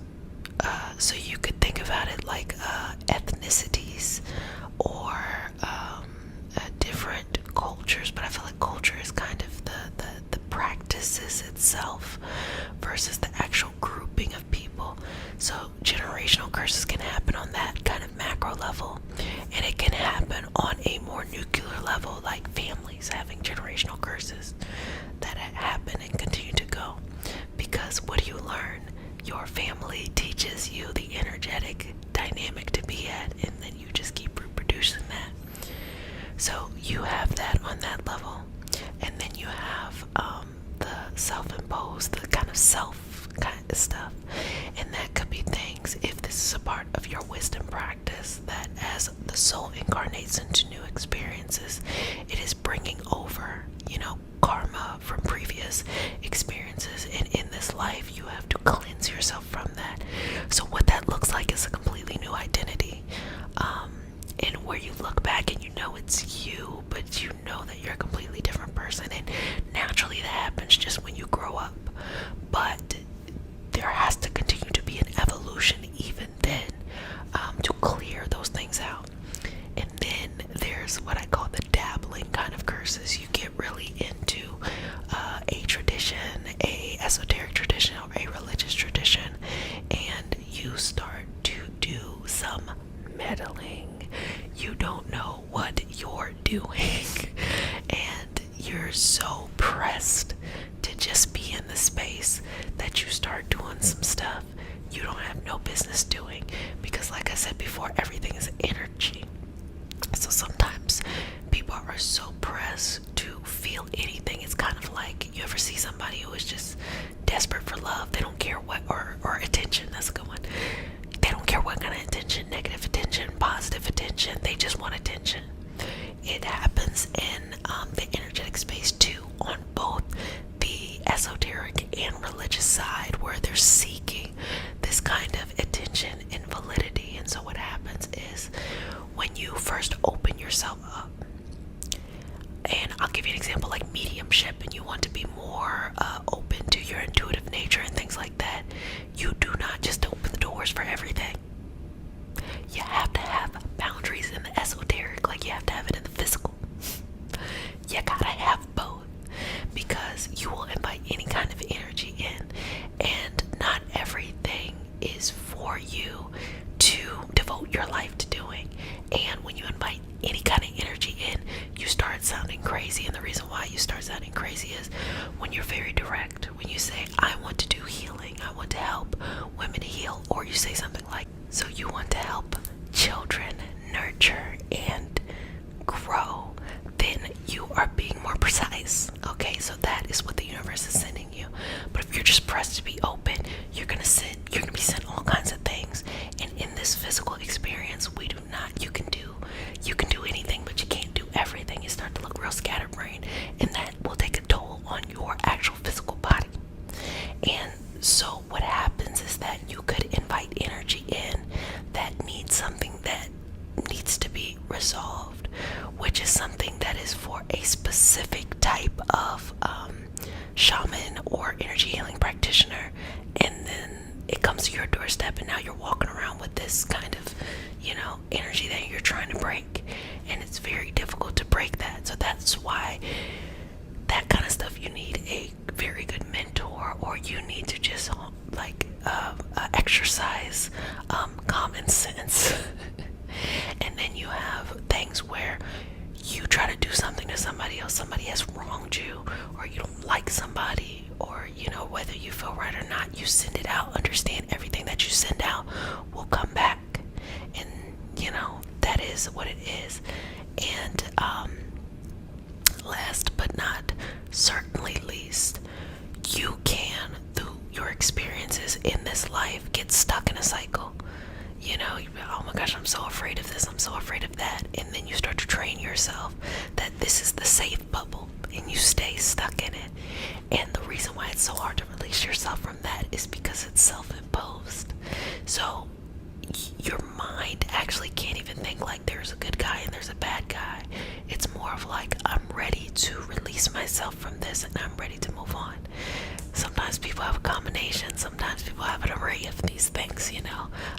So you could think about it like ethnicities or different cultures, but I feel like culture is kind of the practices itself versus the actual grouping of people. So generational curses can happen on that kind of macro level, and it can happen on a more nuclear level, like families having generational curses that happen and continue to go. Because what do you learn? Your family teaches you the energetic dynamic to be at, and then you just keep reproducing that. So you have that on that level, and then you have the self-imposed, the kind of self kind of stuff, and that could be things, if this is a part of your wisdom practice, that as the soul incarnates into new experiences, it is bringing over, karma from previous experiences, and in this life you have to cleanse yourself from that. So what that looks like is a completely new identity, and where you look back and you know it's you, but you know that you're a completely different person, and naturally that happens just when you grow up. But there has to continue to be an evolution even then, to clear those things out. And then there's what I call the dabbling kind of curses. You get really into a tradition, a esoteric tradition, or a religious tradition, and you start to do some meddling. You don't know what you're doing, and you're so pressed to just be in the space that you start doing some stuff you don't have no business doing, because like I said before, everything is energy. So sometimes people are so pressed to feel anything. It's kind of like, you ever see somebody who is just desperate for love? They don't care what, or attention, that's a good one. They don't care what kind of attention, negative attention, positive attention, they just want attention. It happens in the energetic space too, on both the esoteric and religious side, where they're seeking this kind of attention and validity. And so what happens is, when you first open yourself up, and I'll give you an example like mediumship, and you want to be more open to your intuitive nature and things like that, you do not just invite any kind of energy in, and not everything is for you to devote your life to doing. And when you invite any kind of energy in, you start sounding crazy. And the reason why you start sounding crazy is when you're very direct. When you say, I want to do healing, I want to help women heal, or you say something like, so you want to help children nurture and grow, then you are being more precise. Okay, so that is what the universe is sending you. But if you're just pressed to be open, you're gonna be sent all kinds of things. And in this physical experience, we do not, you can do anything, but you can't do everything. You start to look real scatterbrained, and that will take a toll on your actual physical body. And so what happens is that you could invite energy in that needs something that needs to be resolved, which is something that is for a specific type of shaman or energy healing practitioner. And then it comes to your doorstep, and now you're walking around with this kind of, energy that you're trying to break. And it's very difficult to break that. So that's why that kind of stuff, you need a very good mentor, or you need to just exercise common sense. And then you have things where you try to do something to somebody else, somebody has wronged you, or you don't like somebody, or whether you feel right or not, you send it out. Understand, everything that you send out will come back, and that is what it is. And last but not certainly least, you can, through your experiences in this life, get stuck in a cycle. Oh my gosh, I'm so afraid of this, I'm so afraid of that. And then you start to train yourself that this is the safe bubble, and you stay stuck in it. And the reason why it's so hard to release yourself from that is because it's self-imposed. So your mind actually can't even think like there's a good guy and there's a bad guy. It's more of like, I'm ready to release myself from this, and I'm ready to move on. Sometimes people have a combination, sometimes people have an array of these things,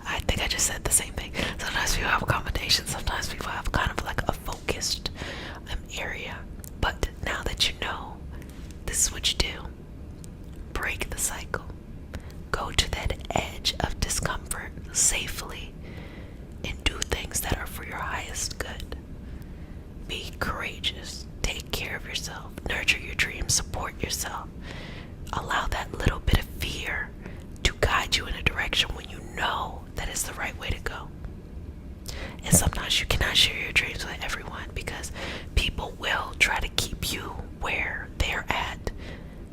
I think I just said the same thing. Sometimes people have a combination, sometimes people have kind of like a focused area. But now that you know, this is what you do. Break the cycle. Go to that edge of discomfort safely, and do things that are for your highest good. Be courageous. Take care of yourself. Nurture your dreams. Support yourself. Allow that little bit of fear to guide you in a direction when you know that is the right way to go. And sometimes you cannot share your dreams with everyone, because people will try to keep you where they're at,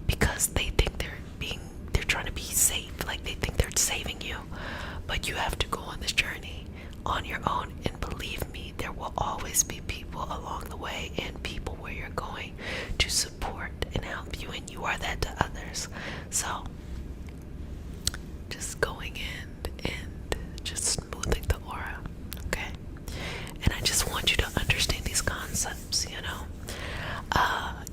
because they think they're trying to be safe, like they think they're saving you. But you have to go on this journey on your own, and believe me, there will always be people along the way, and people where you're going to support and help you, and you are that to others. So just going in and just smoothing the aura, okay? And I just want you to understand these concepts.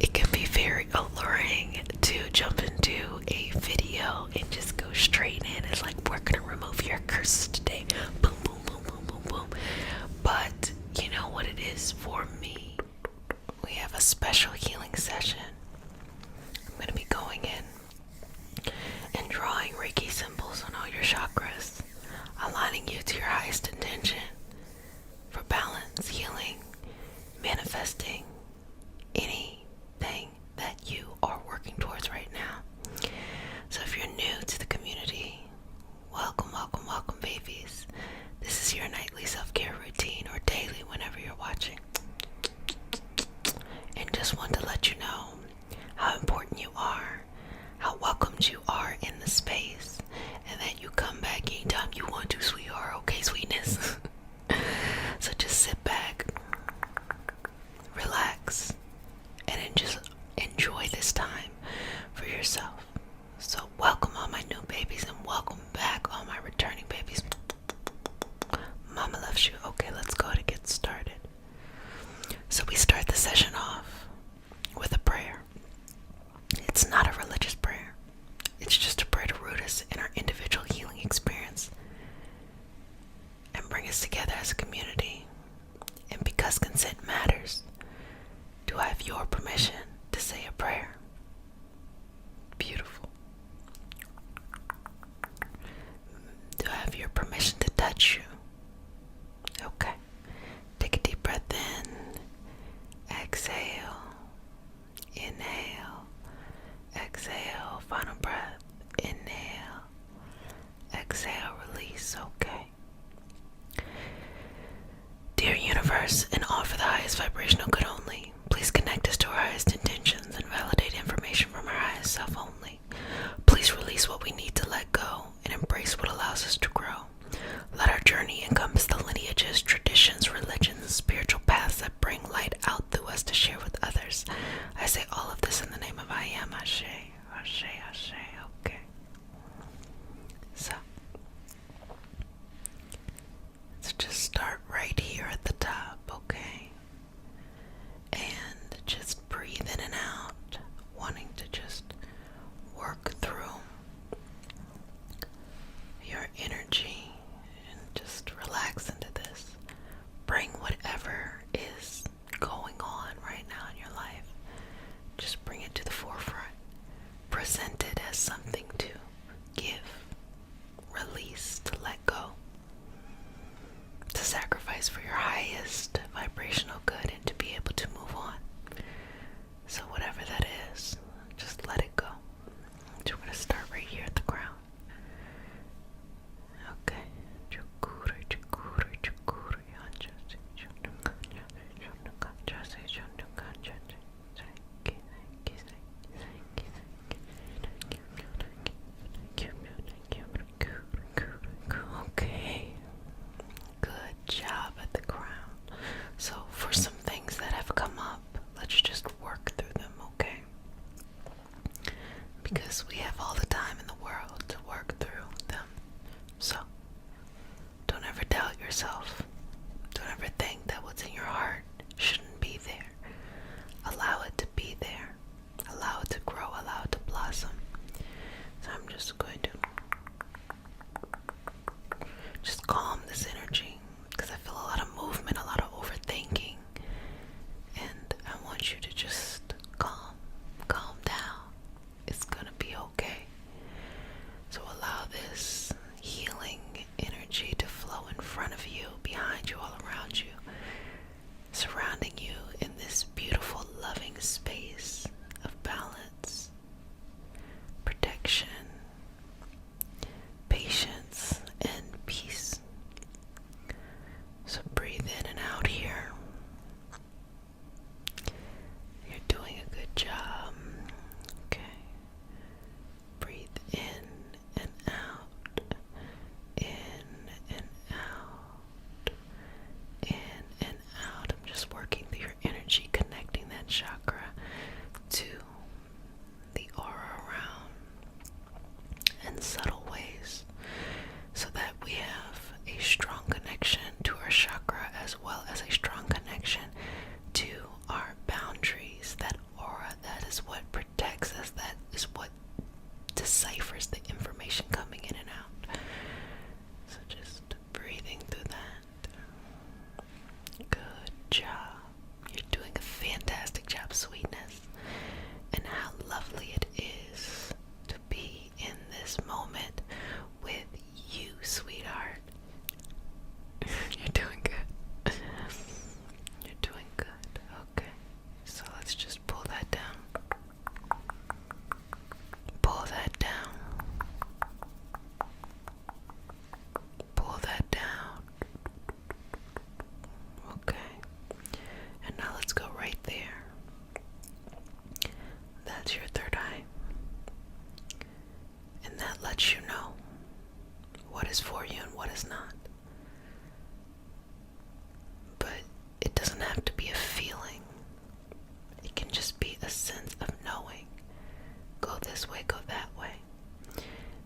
It can be very alluring to jump into a video and just go straight in. It's like, we're gonna remove your curses today, boom boom boom boom boom boom. But you know what it is for me? We have a special healing session. I'm going to be going in and drawing Reiki symbols on all your chakras, aligning you to your highest intention for balance, healing, manifesting anything that you are working towards right now. So if you're new to the community, welcome, welcome, welcome, babies. This is your nightly self-care routine, or daily, whenever you're watching. And just want to let you know because we have all the time in the world to work through them. So, don't ever doubt yourself. Don't ever think that what's in your heart shouldn't be there. Allow it to be there. Allow it to grow. Allow it to blossom. So I'm just going to just calm this energy, because I feel a lot of movement, a lot of overthinking, and I want you to just calm down. It's gonna be okay. So allow this healing energy to flow in front of you, behind you, all around you, surrounding you in this beautiful, loving space of balance, protection, patience, and peace. So breathe in and out here. You're doing a good job. Okay. Breathe in and out. In and out. In and out. I'm just working through your energy, connecting that chakra to the aura around in subtle ways, so that we have a strong connection to our chakra, as well as a strong connection to our boundaries. That aura, that is what protects us, that is what deciphers the information coming in and out. So just breathing through that. Good job. You're doing a fantastic job, sweetness. And how lovely it is to be in this moment with you, sweetheart. You're doing good. You're doing good. Okay. So let's just pull that down. Pull that down. Pull that down. Okay. And now let's go right there. That's your third eye. And that lets you know what is for you and what is not. But it doesn't have to be a feeling. It can just be a sense of knowing. Go this way, go that way.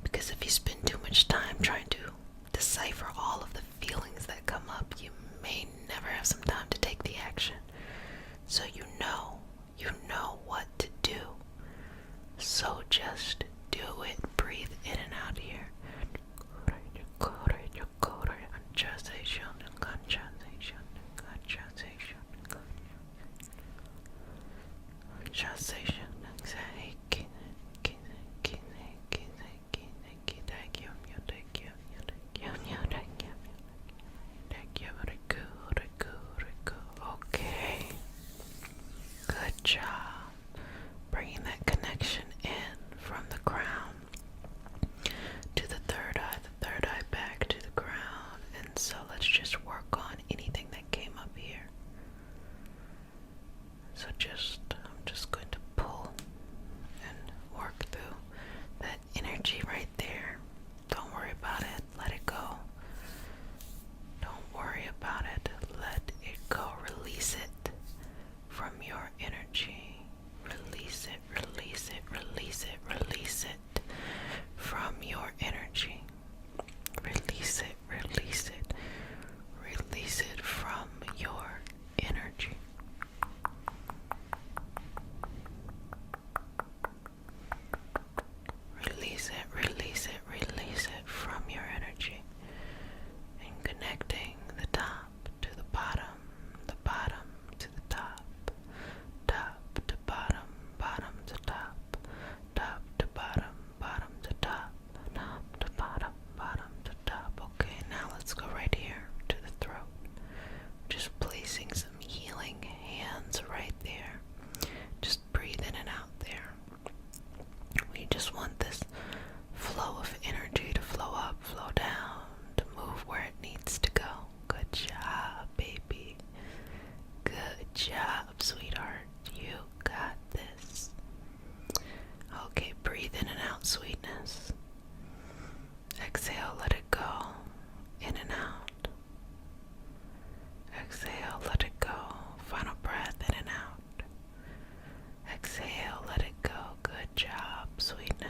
Because if you spend too much time trying to decipher all of the feelings that come up, you may never have some time to take the action. So you know what to do. So just do it. Breathe in and out here. Okay. Good job. Bringing that connection in from the crown to the third eye back to the crown. And so let's just work on anything that came up here. So I'm just going to pull and work through that energy right there. Don't worry about it. Let it go. Don't worry about it. Let it go. Release it from your energy. Release it, release it, release it, release it from your energy. Release it, release it, release it from your energy. Release it, release it, release it from your energy. And connecting the top to the bottom to the top to bottom, bottom to top to bottom, bottom to top to bottom, bottom to top. Okay, now let's go right here to the throat. Just placing some healing hands right there. Just breathe in and out there. We just want this flow of energy to flow up, flow down, to move where it needs to go. Good job, baby. Good job, sweetheart. You got this. Okay, breathe in and out, sweetness. Exhale, let it go. In and out. Exhale, let it go. Final breath, in and out. Exhale, let it go. Good job, sweetness.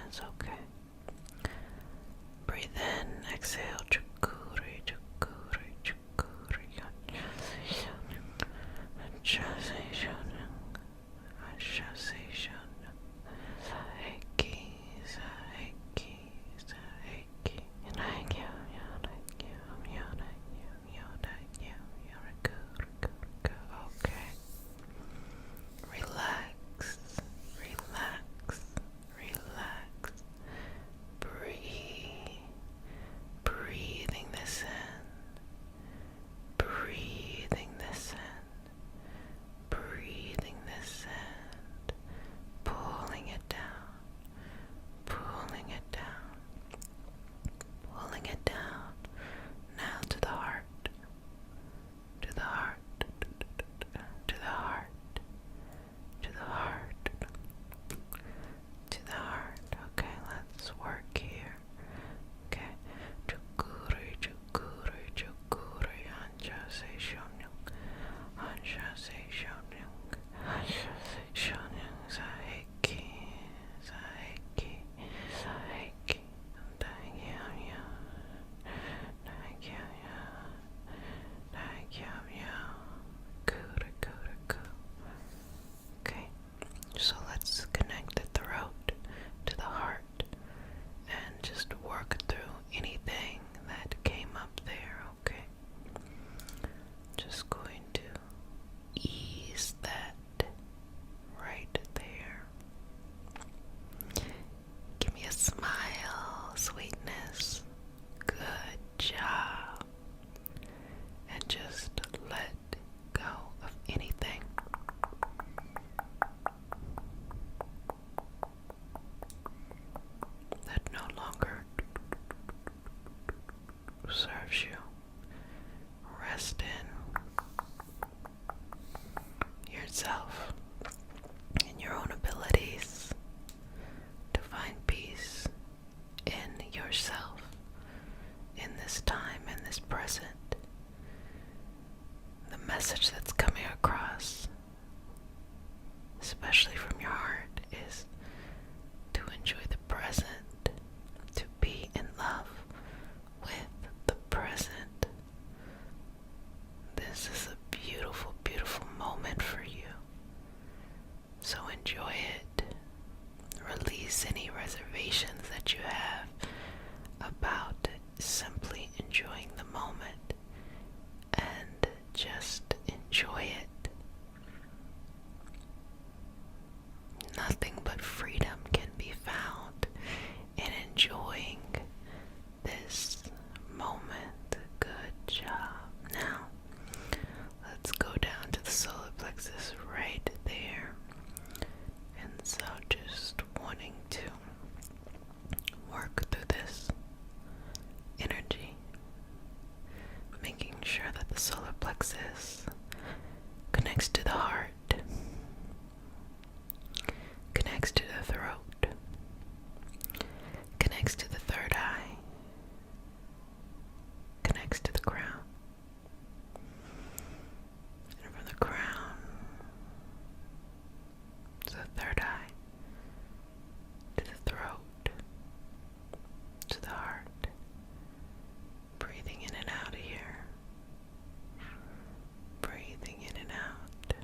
enjoy the present, to be in love with the present. This is a beautiful, beautiful moment for you. So enjoy it. Release any reservations that you have about simply enjoying the moment, and just enjoy it. Nothing but freedom can be found in enjoying this moment. Good job. Now, let's go down to the solar plexus right there. And so just wanting to work through this energy, making sure that the solar plexus connects to the heart, connects to the throat, connects to the third eye, connects to the crown, and from the crown to the third eye, to the throat, to the heart. Breathing in and out here. Breathing in and out.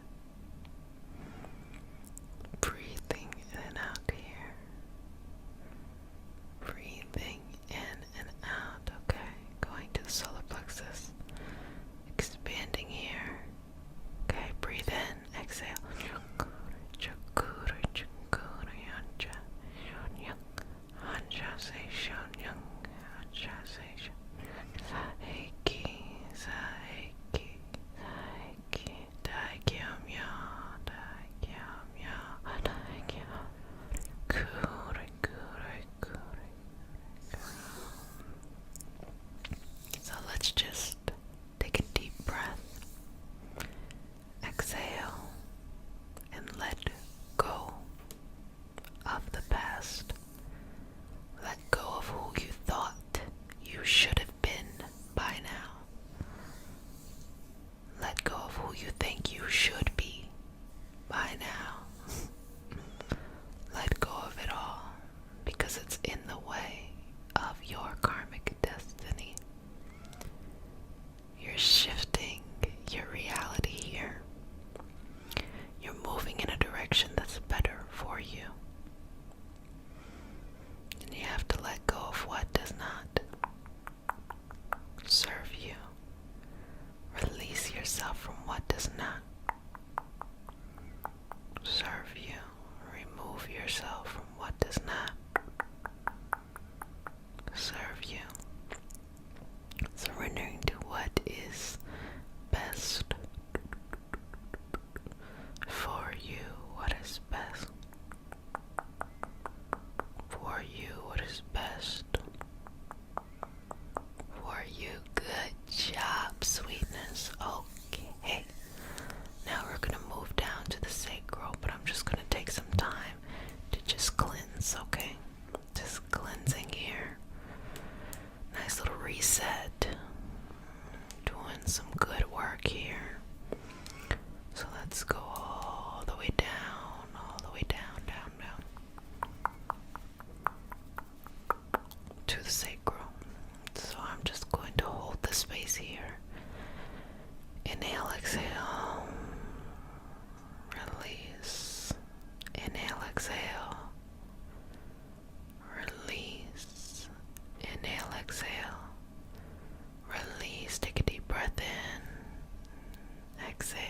Breathing in and out here. Breathing in and out. Okay, going to the solar plexus. Expanding here. Okay, breathe in, exhale. So let's just take a deep breath. Exhale and let go of the past. Let go of who you thought you should have been by now. Let go of who you think you should be by now. Let go of it all, because it's in the way of your karmic destiny. You're shifting your reality here. You're moving in a direction that's better for you. And you have to let go of what does not serve you. Release yourself from what does not serve you. Remove yourself from what does not serve you. Surrendering to what is best for you, what is best for you, what is best for you. Good job, sweetness. Okay, now we're gonna move down to the sacral, but I'm just gonna take some time to just cleanse, okay? Just cleansing here. Nice little reset. Doing some good work here. So let's go all the way down, down, to the sacral. So I'm just going to hold the space here. Inhale, exhale. Release. Inhale, exhale. Release. Inhale, exhale. Release. Take a deep breath in. Exhale.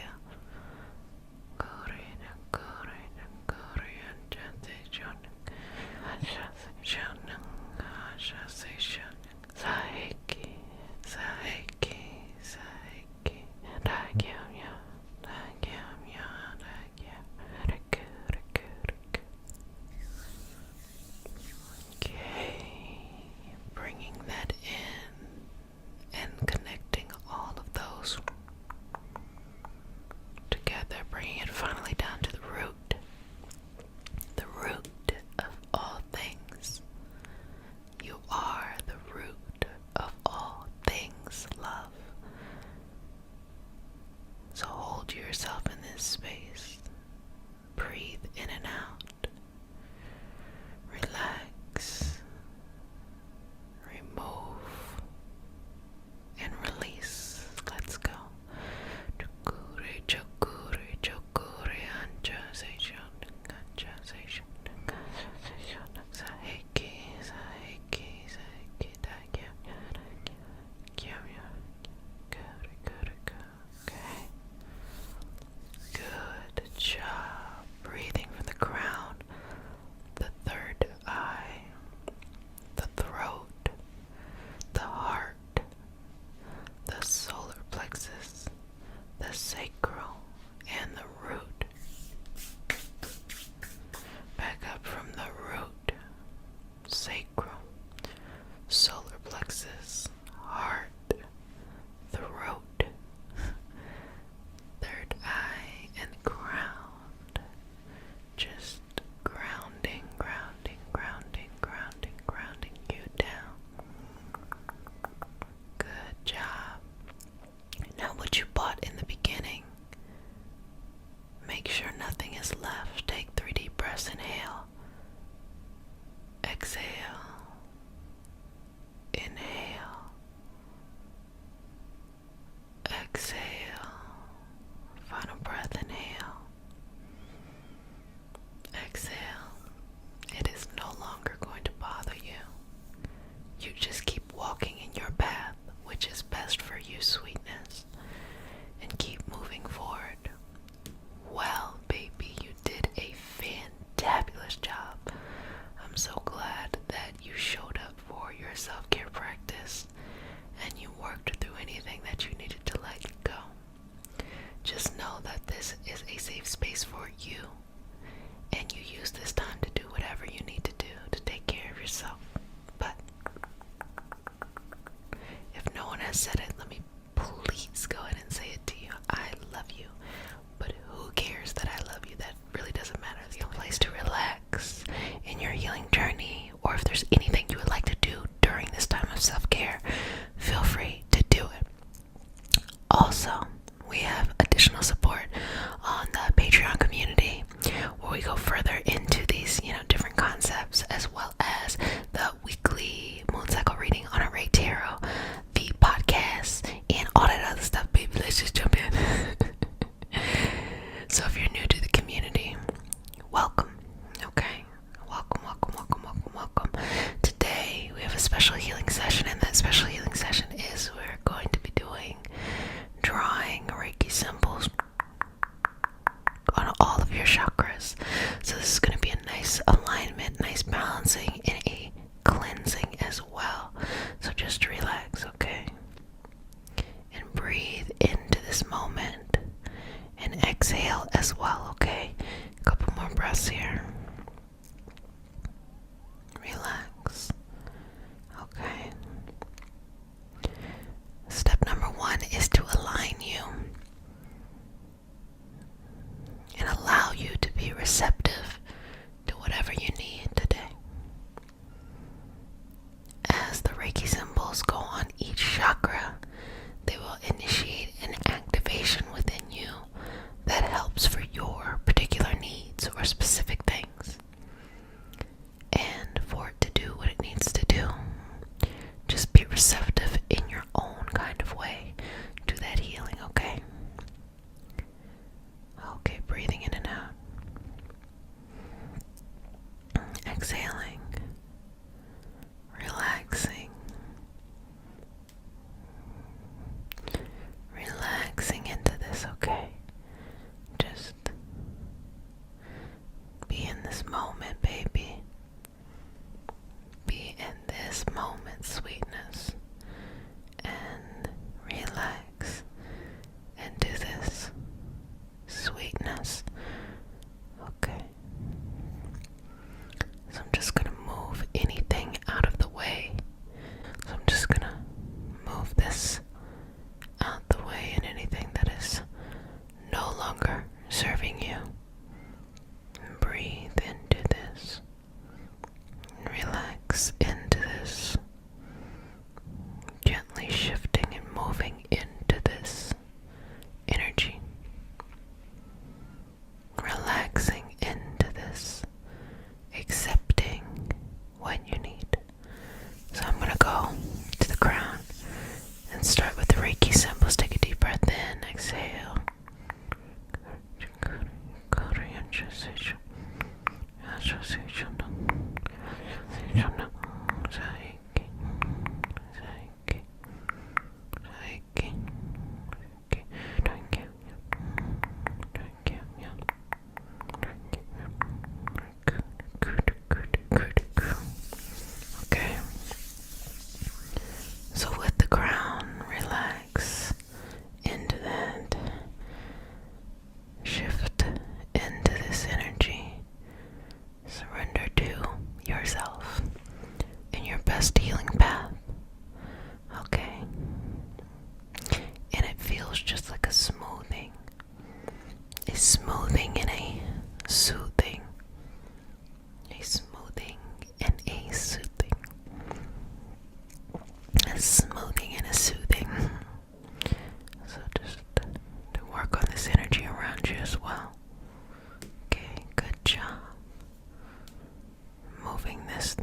Exhale. Inhale. Exhale. Final breath. Inhale. Exhale. It is no longer going to bother you. You just keep walking in your path, which is best for you, sweetness, and keep moving forward. Well, baby, you did a fantabulous job. I'm so glad that you showed up for your self-care practice and you worked through anything that you needed to let go. Just know that this is a safe space for you, and you use this time to do whatever you need to do to take care of yourself. But if no one has said it, let me please go ahead and say it to you. I love you. But who cares that I love you? That really doesn't matter. The only place to relax in your healing journey, or if there's anything you would like to do during this time of self-care, feel free to do it. Also, we have additional support on the Patreon community where we go further into these, different concepts, as well as the weekly moon cycle reading on a Reiki Tarot, the podcast, and all that other stuff, baby. Let's just jump in. So if you're new to the community, welcome. Okay, welcome. Today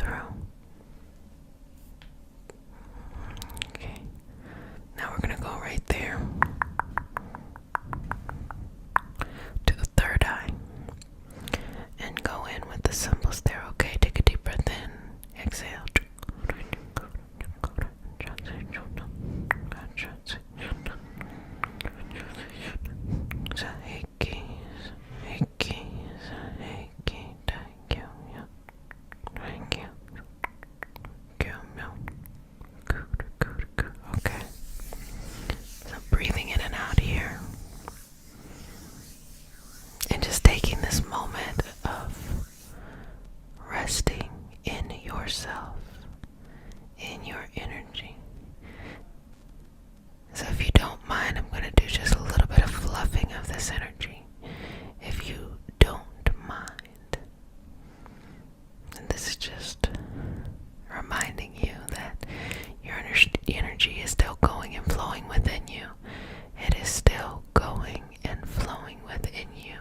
through. Okay. Now we're going to go right there to the third eye and go in with the symbols there. Okay, take a deep breath in. Exhale. Okay. So breathing in and out here. And just taking this moment of resting in yourself, in your energy. So if you don't mind, I'm going to do just a little bit of fluffing of this energy. If you don't mind. And this is just reminding you that your energy is still going and flowing within you. It is still going and flowing within you.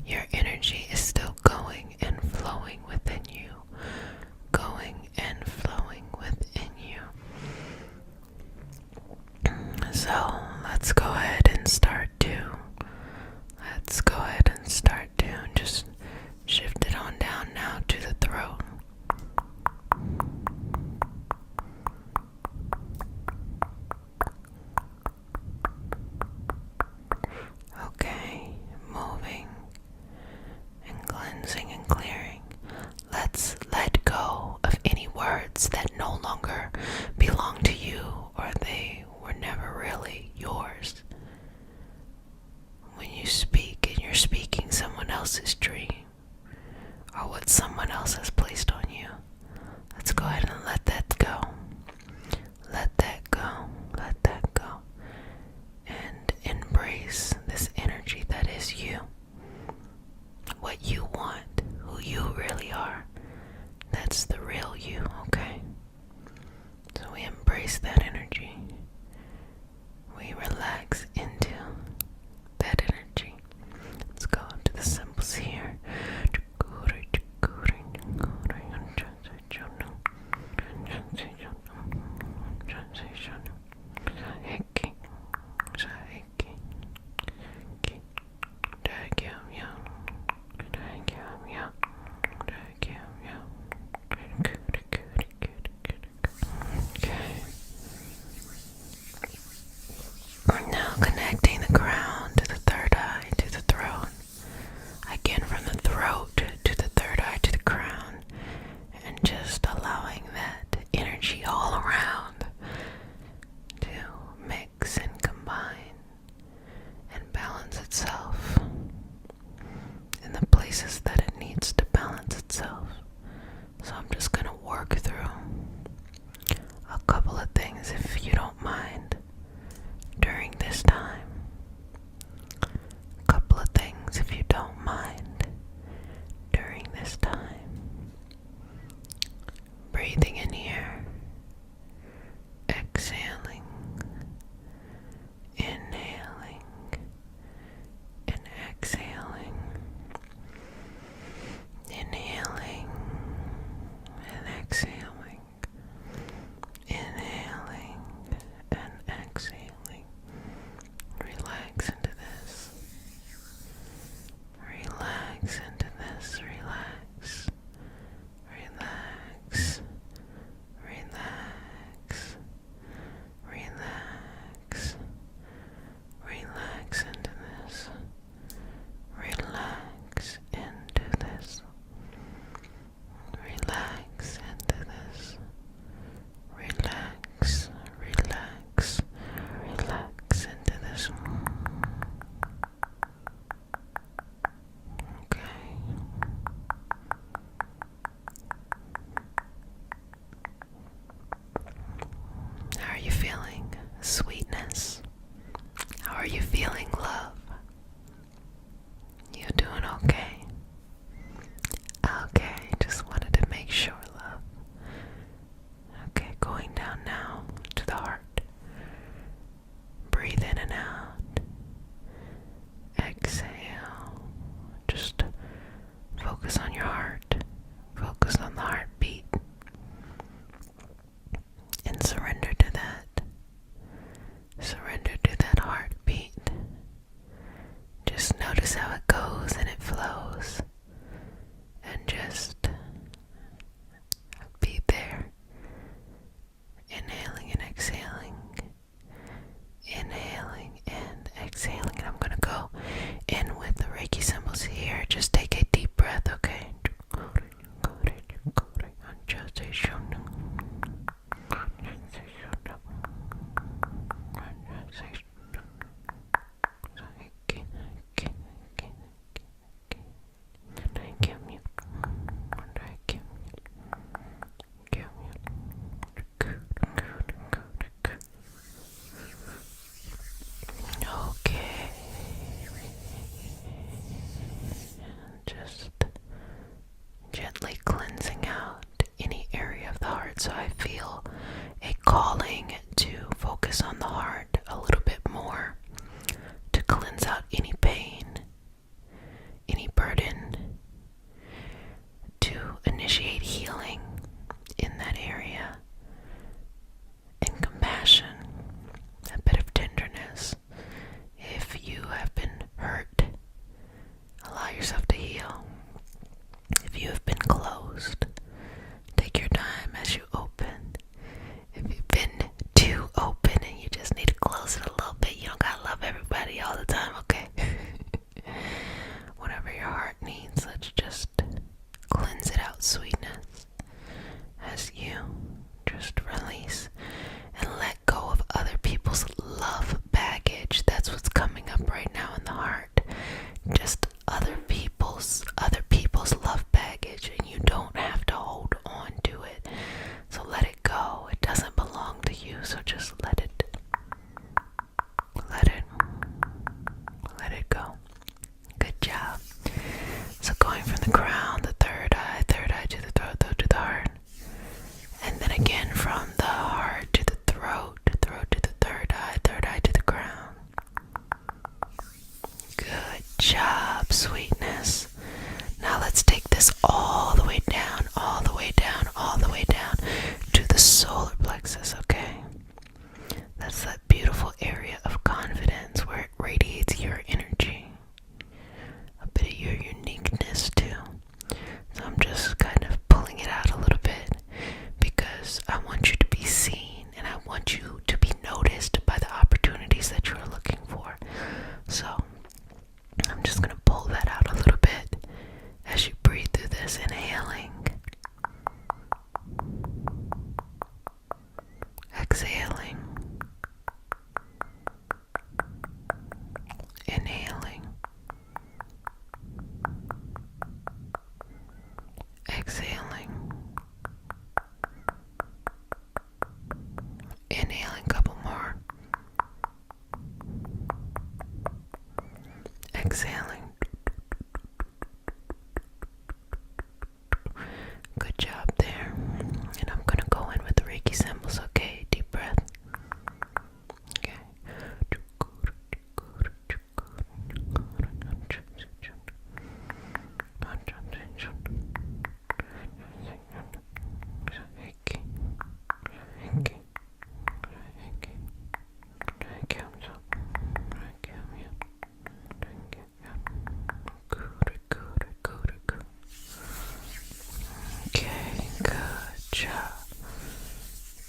Your energy is still going and flowing within you. Going and flowing within you. So let's go ahead and start to. Just shift it on down now to the throat. Okay, moving and cleansing and clearing. Let's let go of any words that no longer belong to you or they were never really yours. When you speak and you're speaking someone else's dream or what someone else has placed on you, let's go ahead and let that go. Let that go. Let that go. And embrace this energy that is you. What you want, who you really are. That's the real you, okay? So we embrace that energy. We relax into that energy. Let's go to the symbols here. So I feel a calling to focus on the heart a little bit more, to cleanse out any pain, any burden, to initiate healing in that area, and compassion, a bit of tenderness. If you have been hurt, allow yourself to heal. If you have been closed, take your time as you open. If you've been too open and you just need to close it a little bit, you don't gotta love everybody all the time, okay? Whatever your heart needs, let's just cleanse it out, sweetness, as you just release and let go of other people's love baggage. That's what's coming up right now in the heart. Just other people's love baggage, and you don't have to hold on to it. So let it go. It doesn't belong to you. So just let it go. Good job. So going from the crown, the third eye to the throat to the heart. And then again from the heart to the throat to the third eye to the crown. Good job, sweetness. Now let's take this all the way down, all the way down, all the way down to the solar plexus, okay? That's that beautiful area of confidence where it radiates your energy, a bit of your uniqueness too. So I'm just kind of pulling it out a little bit because I want you to be seen and I want you to be noticed by the opportunities that you're looking for. So I'm just going to pull that out a little bit as you breathe through this, inhaling, exhaling, inhaling, exhaling, inhaling, couple more, exhaling. Good job there. And I'm gonna go in with the Reiki symbols, okay? Deep breath. Okay. Okay, good job.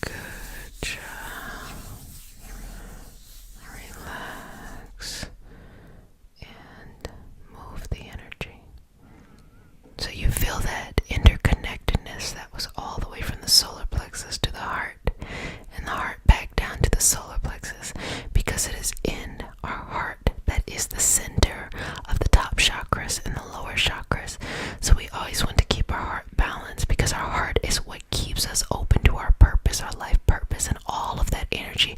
Good job. Relax and move the energy. So you feel that interconnectedness that was all the way from the solar plexus to the heart, and the heart back down to the solar plexus, because it is in our heart that is the center of the top chakras and the lower chakras. So we always want to keep our heart balanced, because our heart is what keeps us open to our purpose, our life purpose, and all of that energy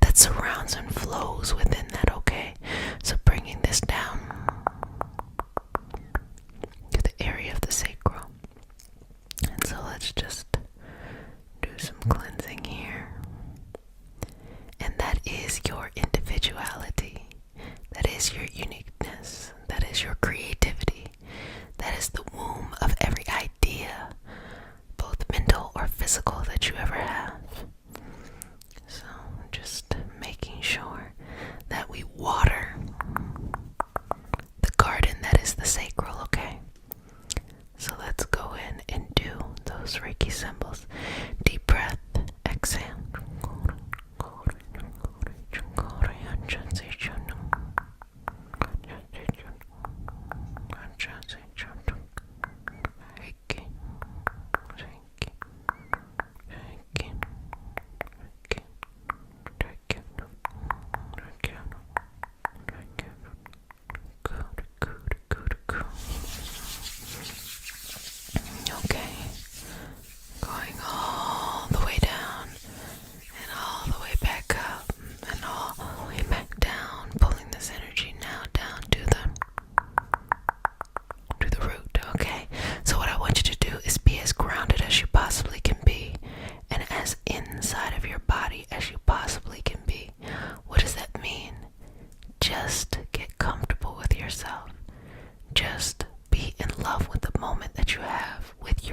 that surrounds and flows within that, okay? So bringing this down to the area of the sacral. And so let's just do some cleansing here. And that is your individuality. That is your uniqueness. That is your creativity. That is the womb of every idea, both mental or physical.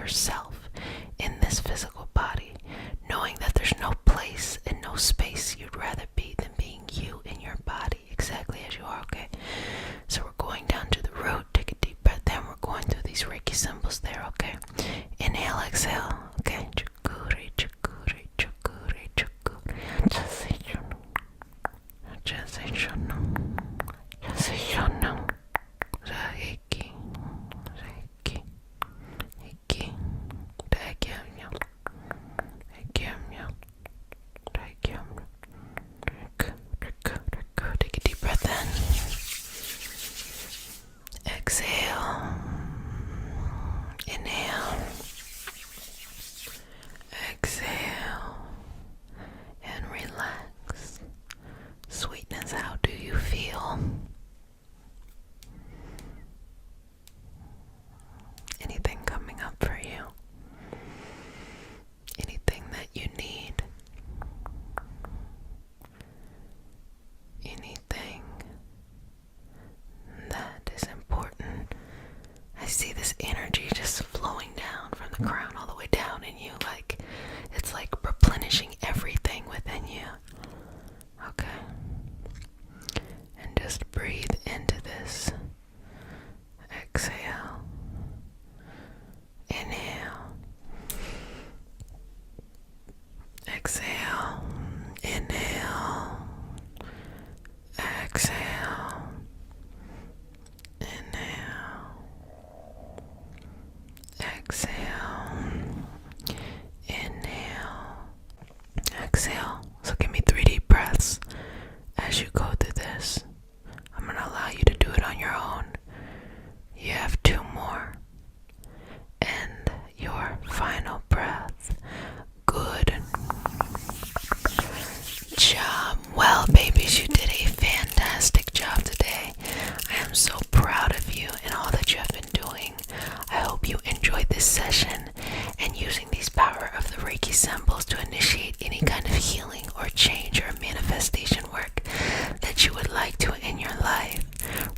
yourself in this physical body, knowing that there's no place and no space you'd rather be than being you in your body exactly as you are, okay? So we're going down to the root. Take a deep breath in. We're going through these Reiki symbols there, okay? Inhale, exhale, okay? Chakuri, chakuri, chakuri, chakuri. Reiki, Reiki, Reiki, Reiki, take a deep breath in. Exhale. Inhale. Exhale. And relax. Sweetness, how do you feel? Anything coming up for you? Anything that you need? Anything that is important? I see this energy just flowing down from the crown all the way down in you, like it's like replenishing everything within you. Okay. And just breathe into this. Exhale. Inhale. Exhale. Inhale. Exhale. Inhale. Exhale. Inhale. Exhale. So give me 3 deep breaths as you go through this. I'm going to allow you to do it on your own. You have 2 more. And your final breath. Good job. Well, babies, you did a fantastic job today. I am so proud of you and all that you have been doing. I hope you enjoyed this session and using these power of the Reiki symbols to initiate any kind of healing or change or manifestation work that you would like to in your life.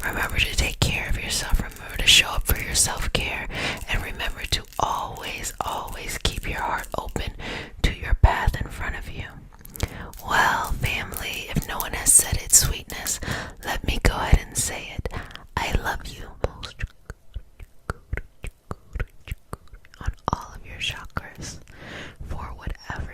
Remember to take care of yourself. Remember to show up for your self-care. And remember to always, always keep your heart open to your path in front of you. Well, family, if no one has said it, sweetness, let me go ahead and say it. I love you. On all of your chakras, for whatever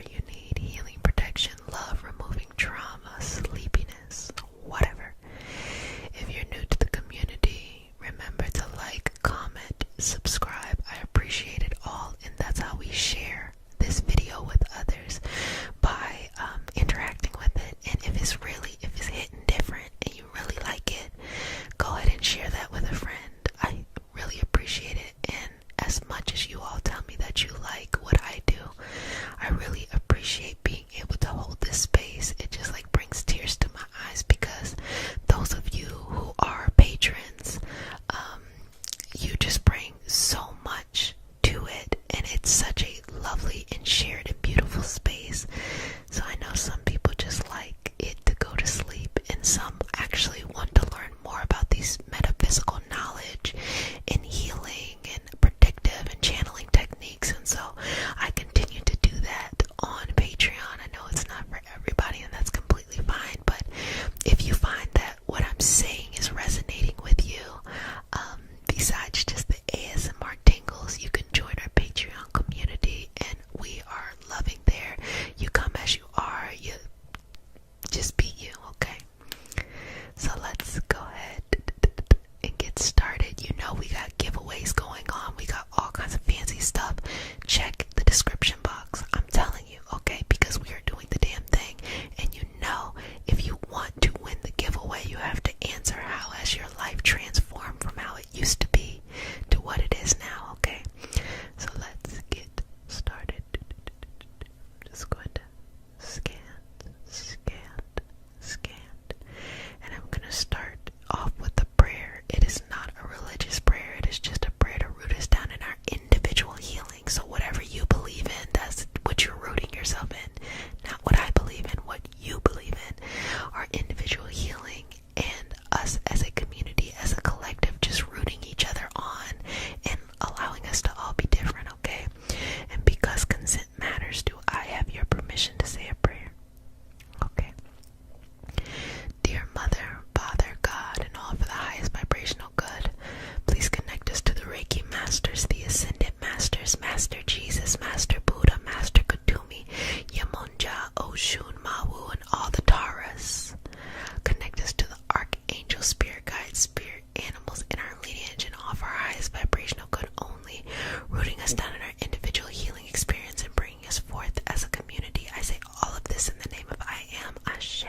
rooting us down in our individual healing experience and bringing us forth as a community. I say all of this in the name of I am. Ashe.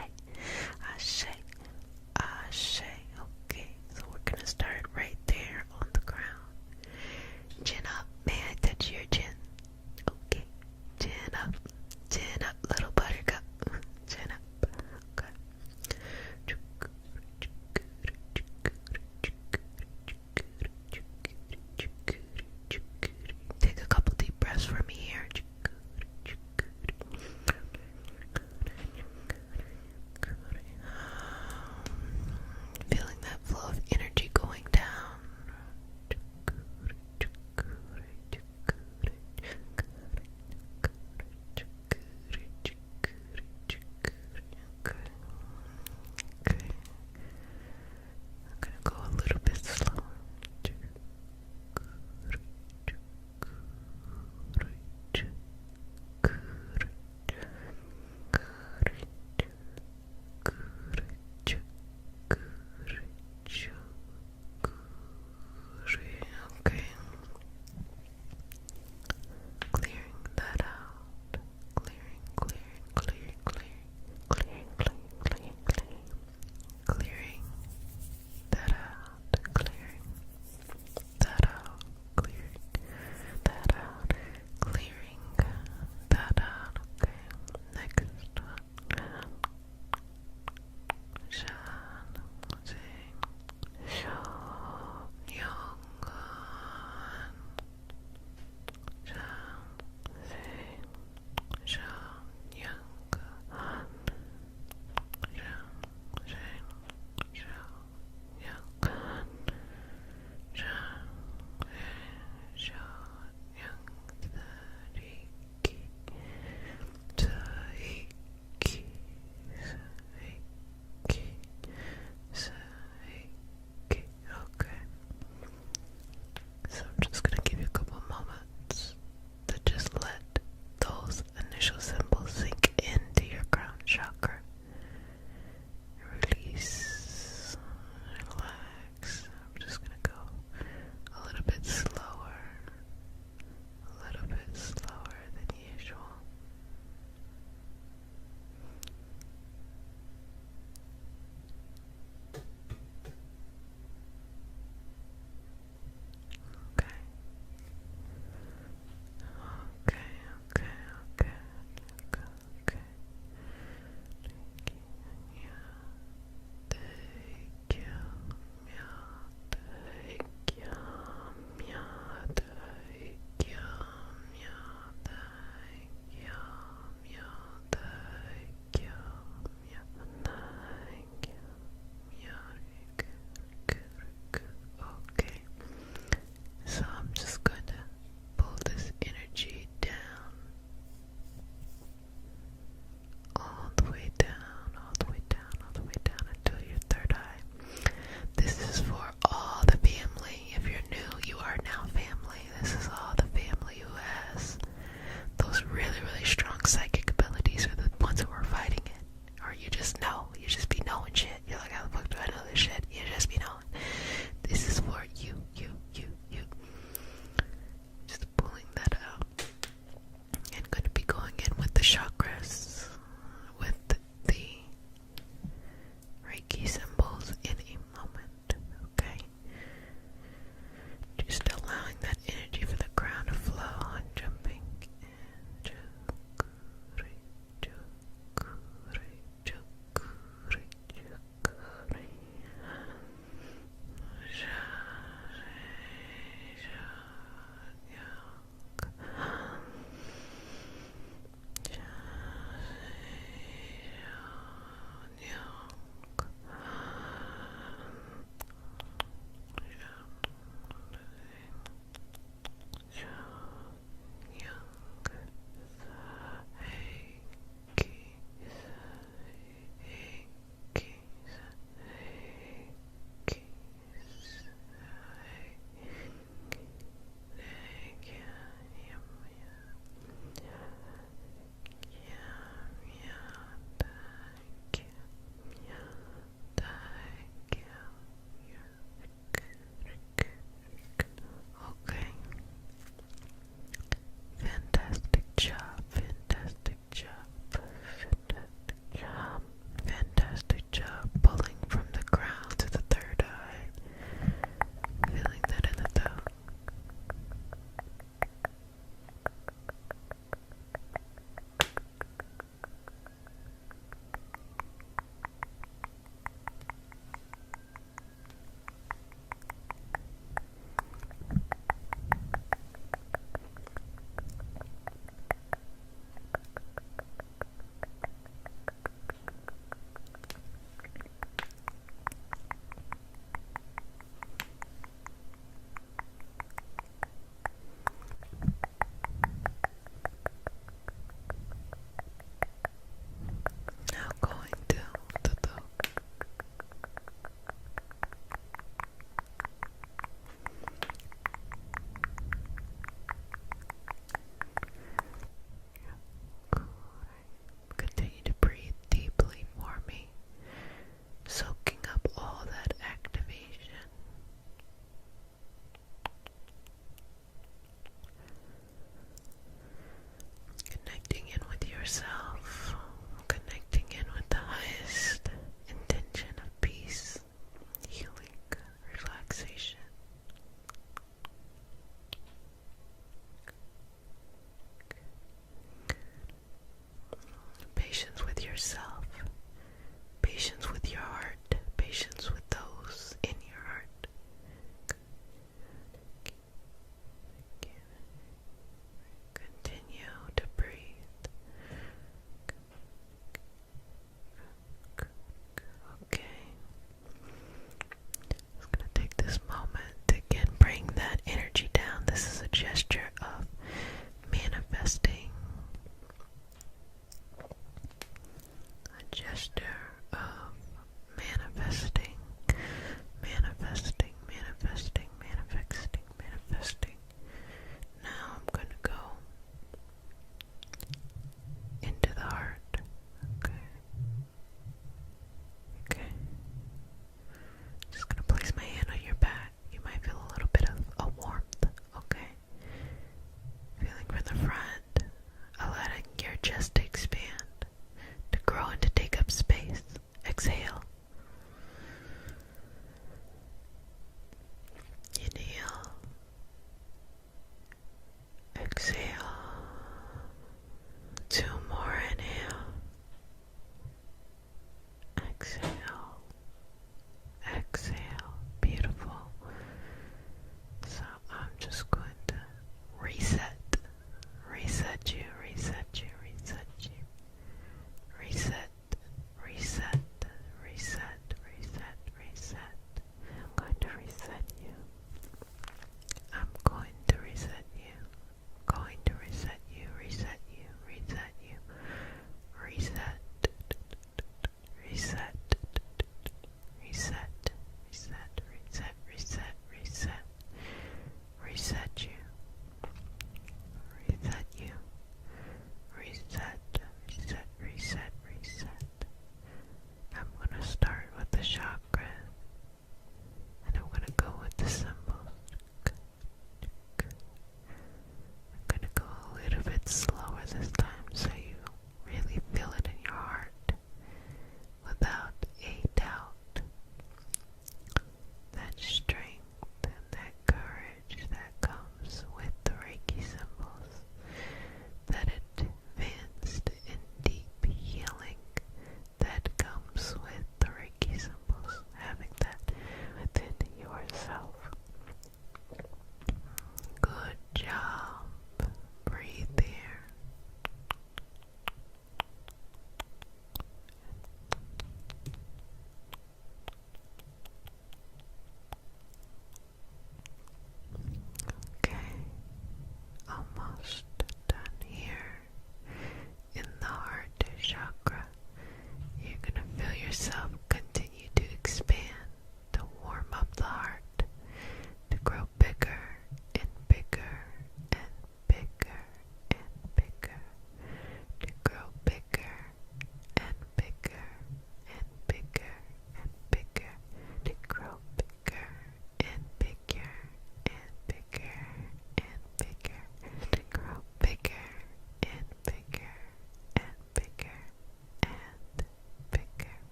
Ashe. Ashe. Okay, so we're gonna start right there on the ground. Chin up. May I touch your chin? Okay. Chin up. Chin up, little buttercup. Chin up. Okay. Take a couple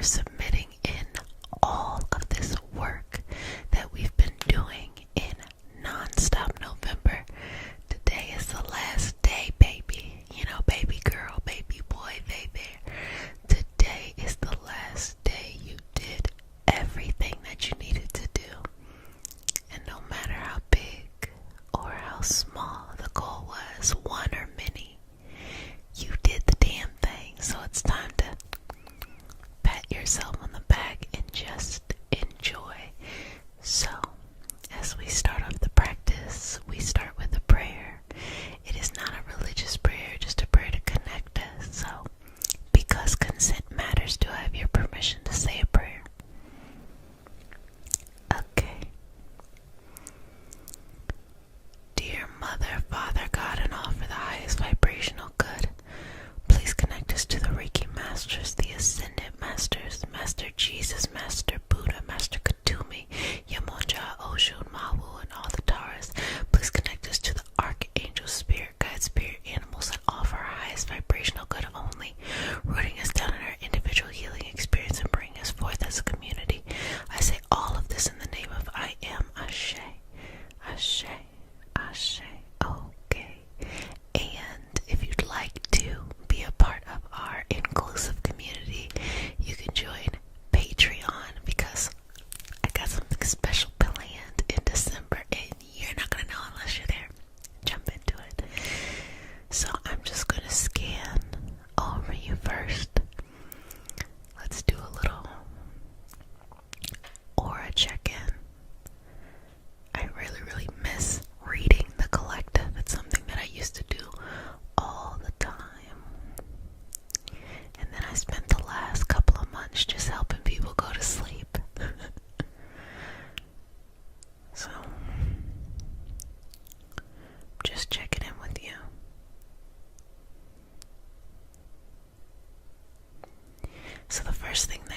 submitting in all of this work that we've been doing in non-stop November. Today is the last day, baby. You know, baby girl, baby boy, baby. Today is the last day you did everything that you needed to do. And no matter how big or how small the goal was, one or many, you did the damn thing. So it's time to pat yourself on the back and just enjoy. So, as we start off the practice, we start with a prayer. It is not a religious prayer, just a prayer to connect us. So, because consent matters, do I have your permission to say a prayer? Okay. Dear Mother, Father, God, and all for the highest vibrational good, please connect us to the Reiki Masters, the Ascended Masters, Master Jesus, Master Buddha, Master Katumi, Yamonja, Oshun, Mawu, and all the Taras. Please connect us to the Archangel, Spirit, Guide, Spirit, Animals, and all for our highest vibrational good only, rooting us down in our individual healing experience and bringing us forth as a community. I say all of this in the name of I Am Ashe. Ashe. Ashe. Okay. And if you'd like to be a part of our inclusive community, you can join Patreon, because I got something special planned in December and you're not gonna know unless you're there. Jump into it. So I'm just gonna scan over you first. Let's do a little aura check-in. I really miss reading the collective. It's something that I used to do all the time. And then I spent the last couple of months just helping people go to sleep. So, just checking in with you. So the first thing that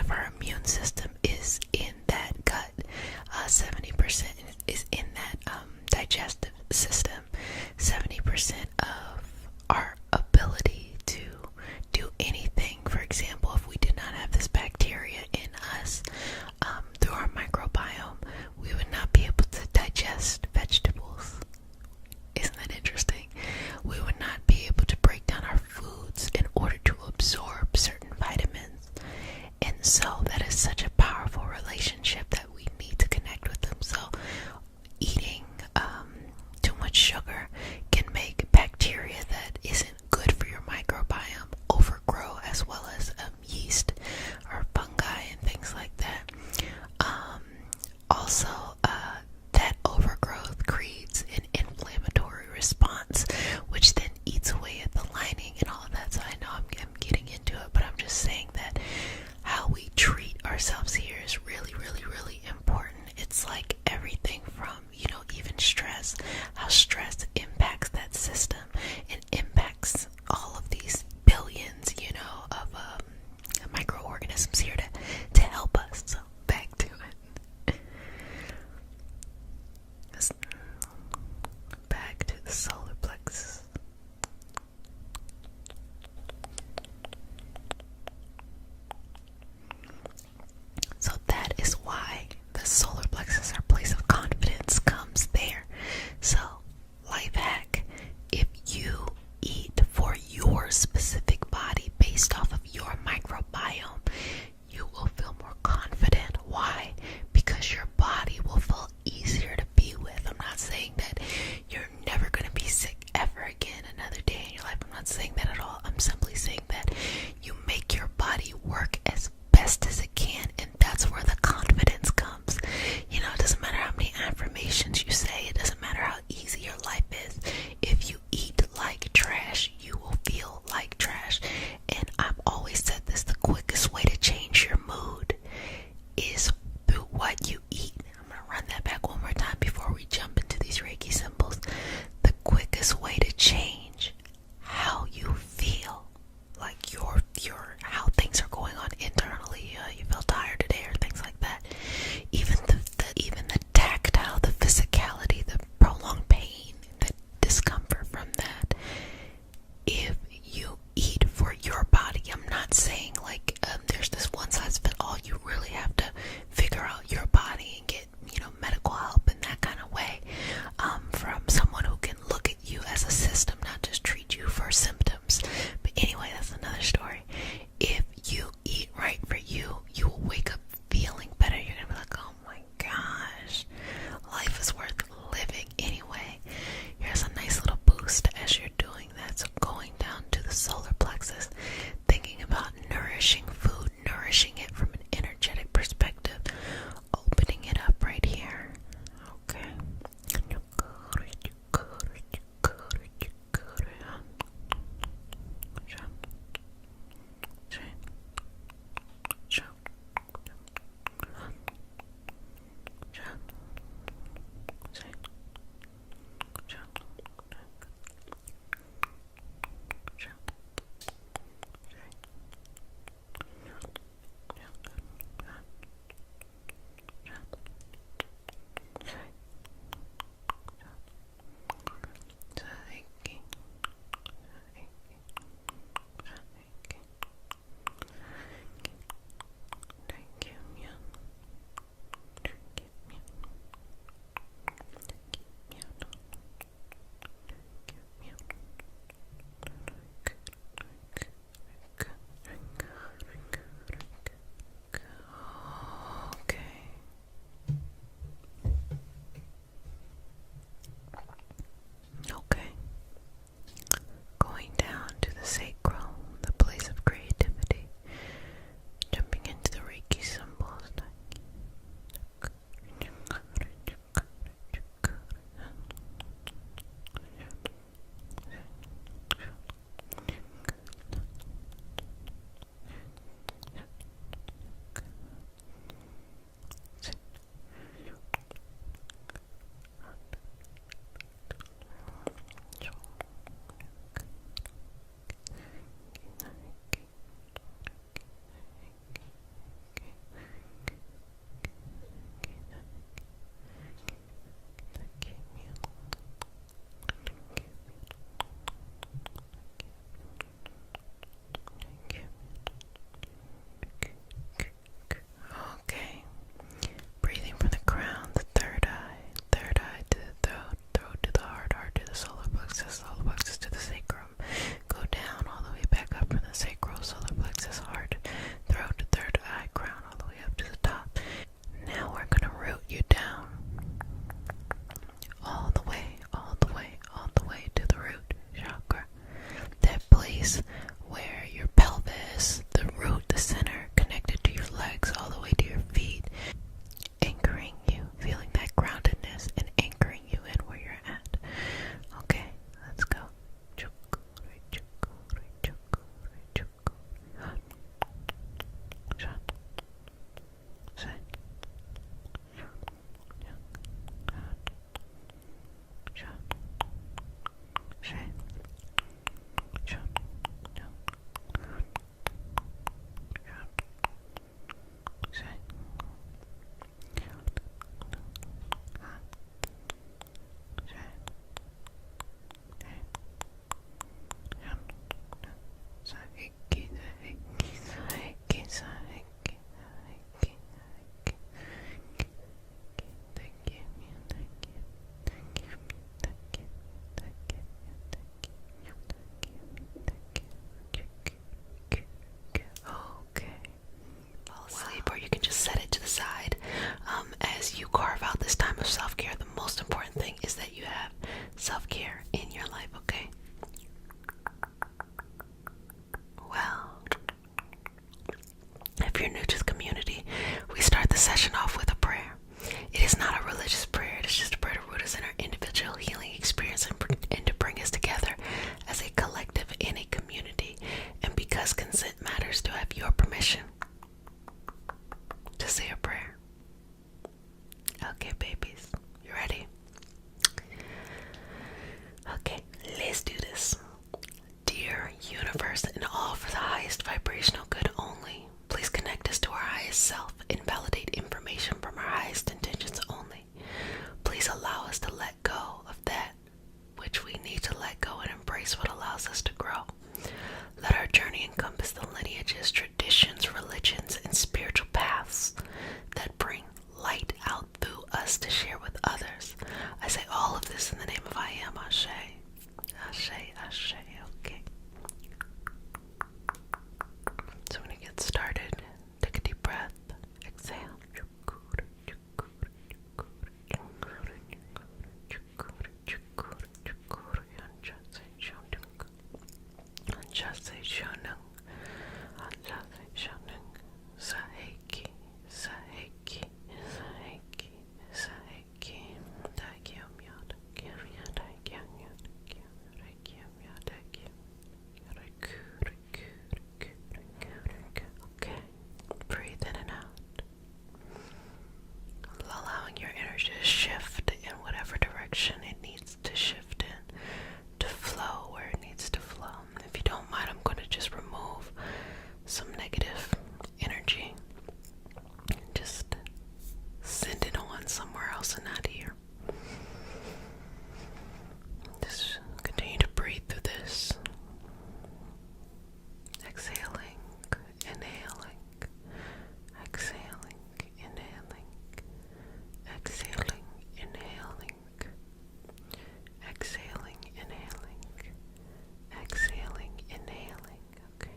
of our immune system is in that gut. 70% is in that digestive system. 70% of our ability to do anything, for example, if we did not have this bacteria in us, through our microbiome, we would not be able to digest vegetables. Isn't that interesting? We would not be able to break down our foods in order to absorb certain vitamins. And so that is such a powerful relationship that we need to connect with them. So eating too much sugar can make bacteria that isn't good for your microbiome overgrow, as well as yeast or fungi and things like that. Also, that overgrowth creates an inflammatory response, which then eats away at the lining and all of that. So I know I'm getting into it, but I'm just saying that how we treat ourselves here is really, really, really important. It's like everything from, even stress, how stress impacts that system and impacts all of these billions, of microorganisms here to help us. So back to it. Okay, babies, you ready? Okay, let's do this. Dear universe, and all for the highest vibrational good only, please connect us to our highest self and validate information from our highest intentions only. Please allow us to let go of that which we need to let go and embrace what allows us to grow. Let our journey encompass the lineages, traditions, religions, and spiritual paths that bring light out through us to share with others. I say all of this in the name of I Am Ashe. Ashe, Ashe, okay. So when you get started, take a deep breath, exhale. Saheki, Saheki, Saheki, Saheki, okay, breathe in and out, allowing your energy to shift in whatever direction it needs to shift in, to flow where it needs to flow. If you don't mind, I'm going to just remove some negative energy and just send it on somewhere else and not here. Just continue to breathe through this. Exhaling, inhaling, exhaling, inhaling, exhaling, inhaling, exhaling, inhaling, exhaling, inhaling. Okay.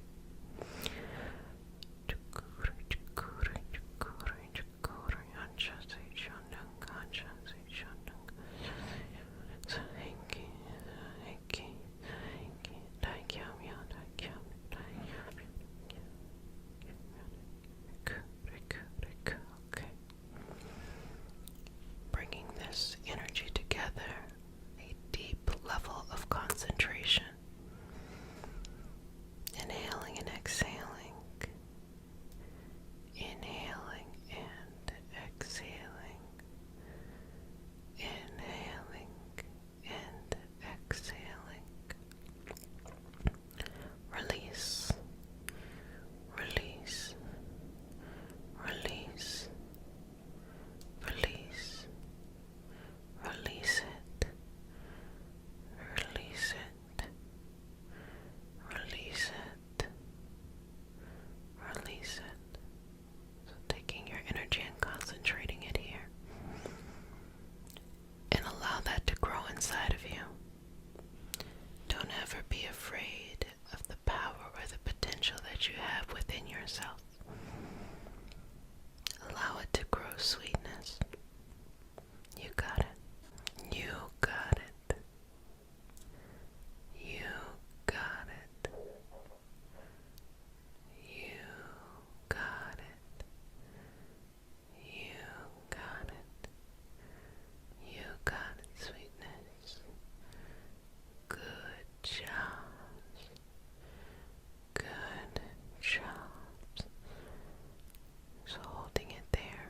Okay. Bringing this energy together, a deep level of concentration. Inhaling and exhaling. Inhaling and exhaling. Inhaling and exhaling. Release. Release. Release. Release. Release it. Release it. Release it. Release it. So taking your energy and concentrating it here. And allow that to grow inside of you. Don't ever be afraid of the power or the potential that you have within yourself. Allow it to grow sweetness. You got it. You got it. You got it. You got it. You got it. You got it, sweetness. Good job. Good job. So holding it there.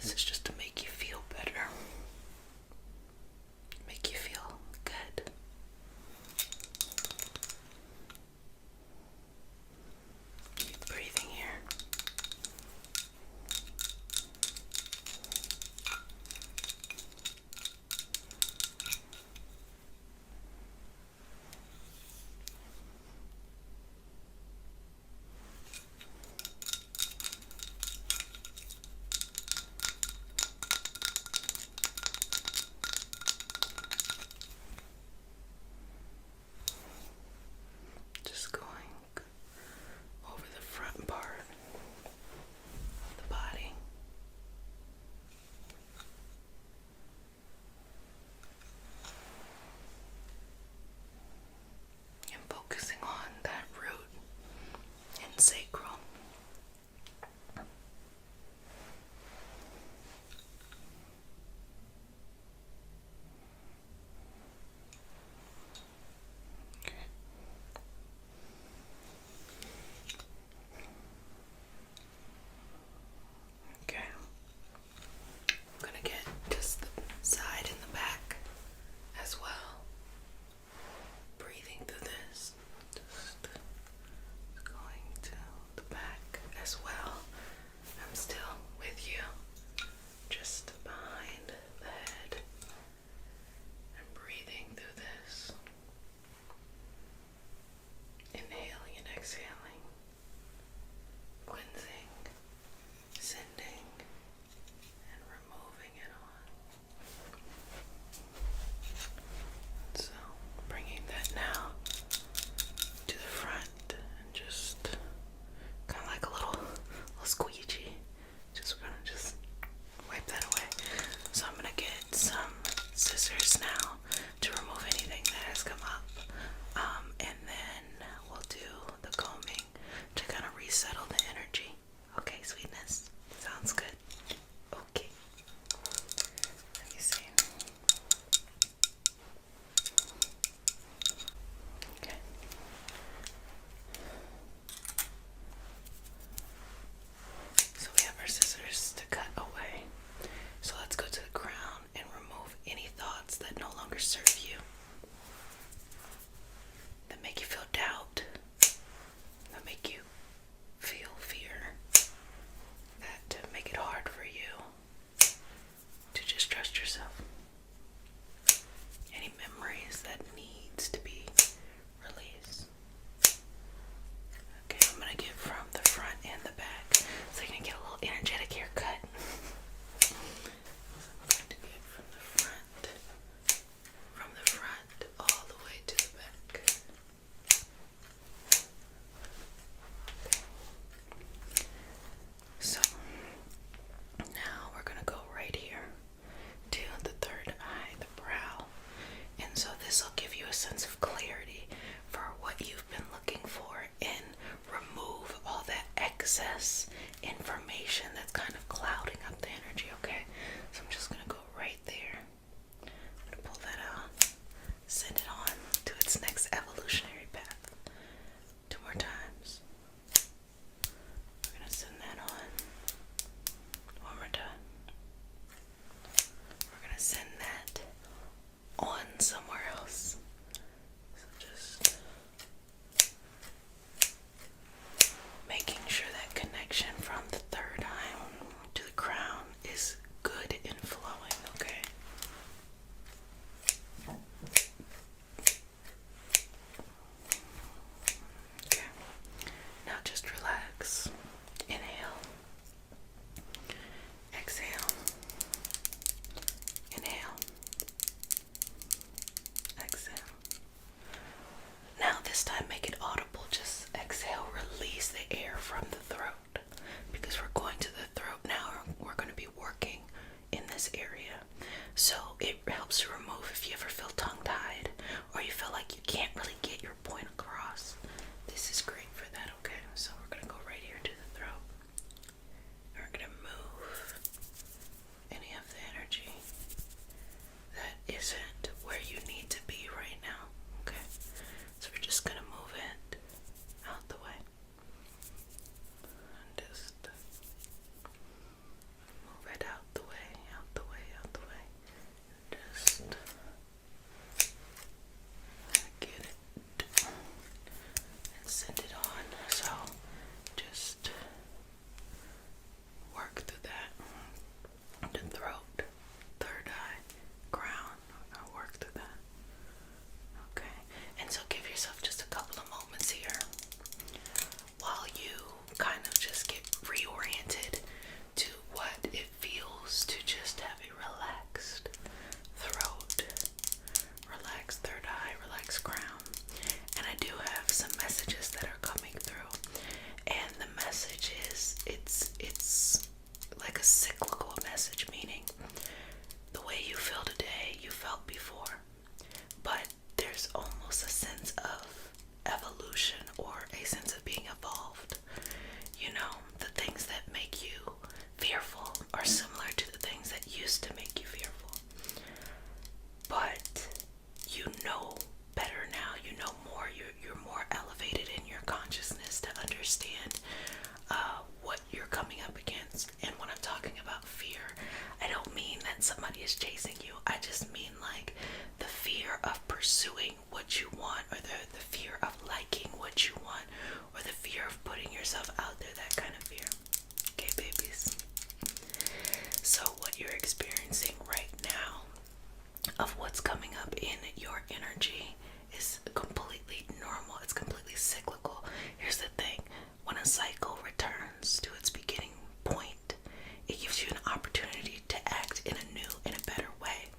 this is just to make you feel better, make you feel good. Keep breathing here. Just going over the front part of the body. And focusing on that root and sacral. Okay. I'm gonna get just the side and the back as well. Breathing through this. Just going to the back as well. I'm still with you. Just behind the head. And breathing through this. Inhaling and exhaling. Cleansing. Sending and removing it on. So bringing that now to the front and just kind of like a little squeegee. We're gonna just wipe that away. So I'm gonna get some scissors now to remove anything that has come up. And then we'll do the combing to kind of resettle the energy. Okay, sweetness. Sounds good. Okay. Let me see. Okay. So we have our scissors to cut away. So let's go to the crown and remove any thoughts that no longer serve you, that make you feel doubt, that make you feel fear, that make it hard for you to just trust yourself. Any memories that needs to be released. Okay, I'm gonna get from the front and the back so you can get a little energetic haircut. So I'm going to get from the front all the way to the back. So now we're gonna go right here to the third eye, the brow. And so this will give you a sense of clarity for what you've been looking for and remove all that excess information that's kind of clouding up the energy, okay? So I'm just gonna go right there. I'm gonna pull that out, send it on to its next evolutionary path. 2 more times. We're gonna send that on. 1 more time. We're gonna send that on somewhere else. So just making sure that connection from the third eye to the crown experienced. And when I'm talking about fear, I don't mean that somebody is chasing you. I just mean like the fear of pursuing what you want, or the fear of liking what you want, or the fear of putting yourself out there, that kind of fear. Okay, babies? So what you're experiencing right now of what's coming up in your energy is completely normal. It's completely cyclical. Here's the thing. When a cycle returns to its beginning point, it gives you an opportunity to act in a new and a better way.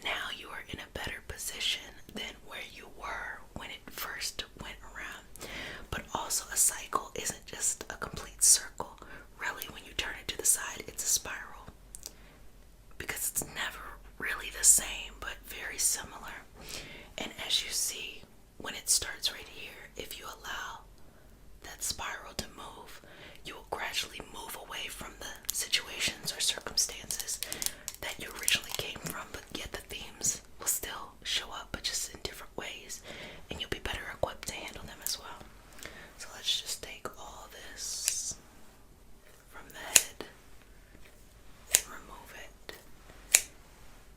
Now you are in a better position than where you were when it first went around. But also, a cycle isn't just a complete circle. Really, when you turn it to the side, it's a spiral. Because it's never really the same, but very similar. And as you see, when it starts right here, if you allow that spiral to move, you will gradually move away from the situations or circumstances that you originally came from, but yet the themes will still show up, but just in different ways, and you'll be better equipped to handle them as well. So let's just take all this from the head and remove it.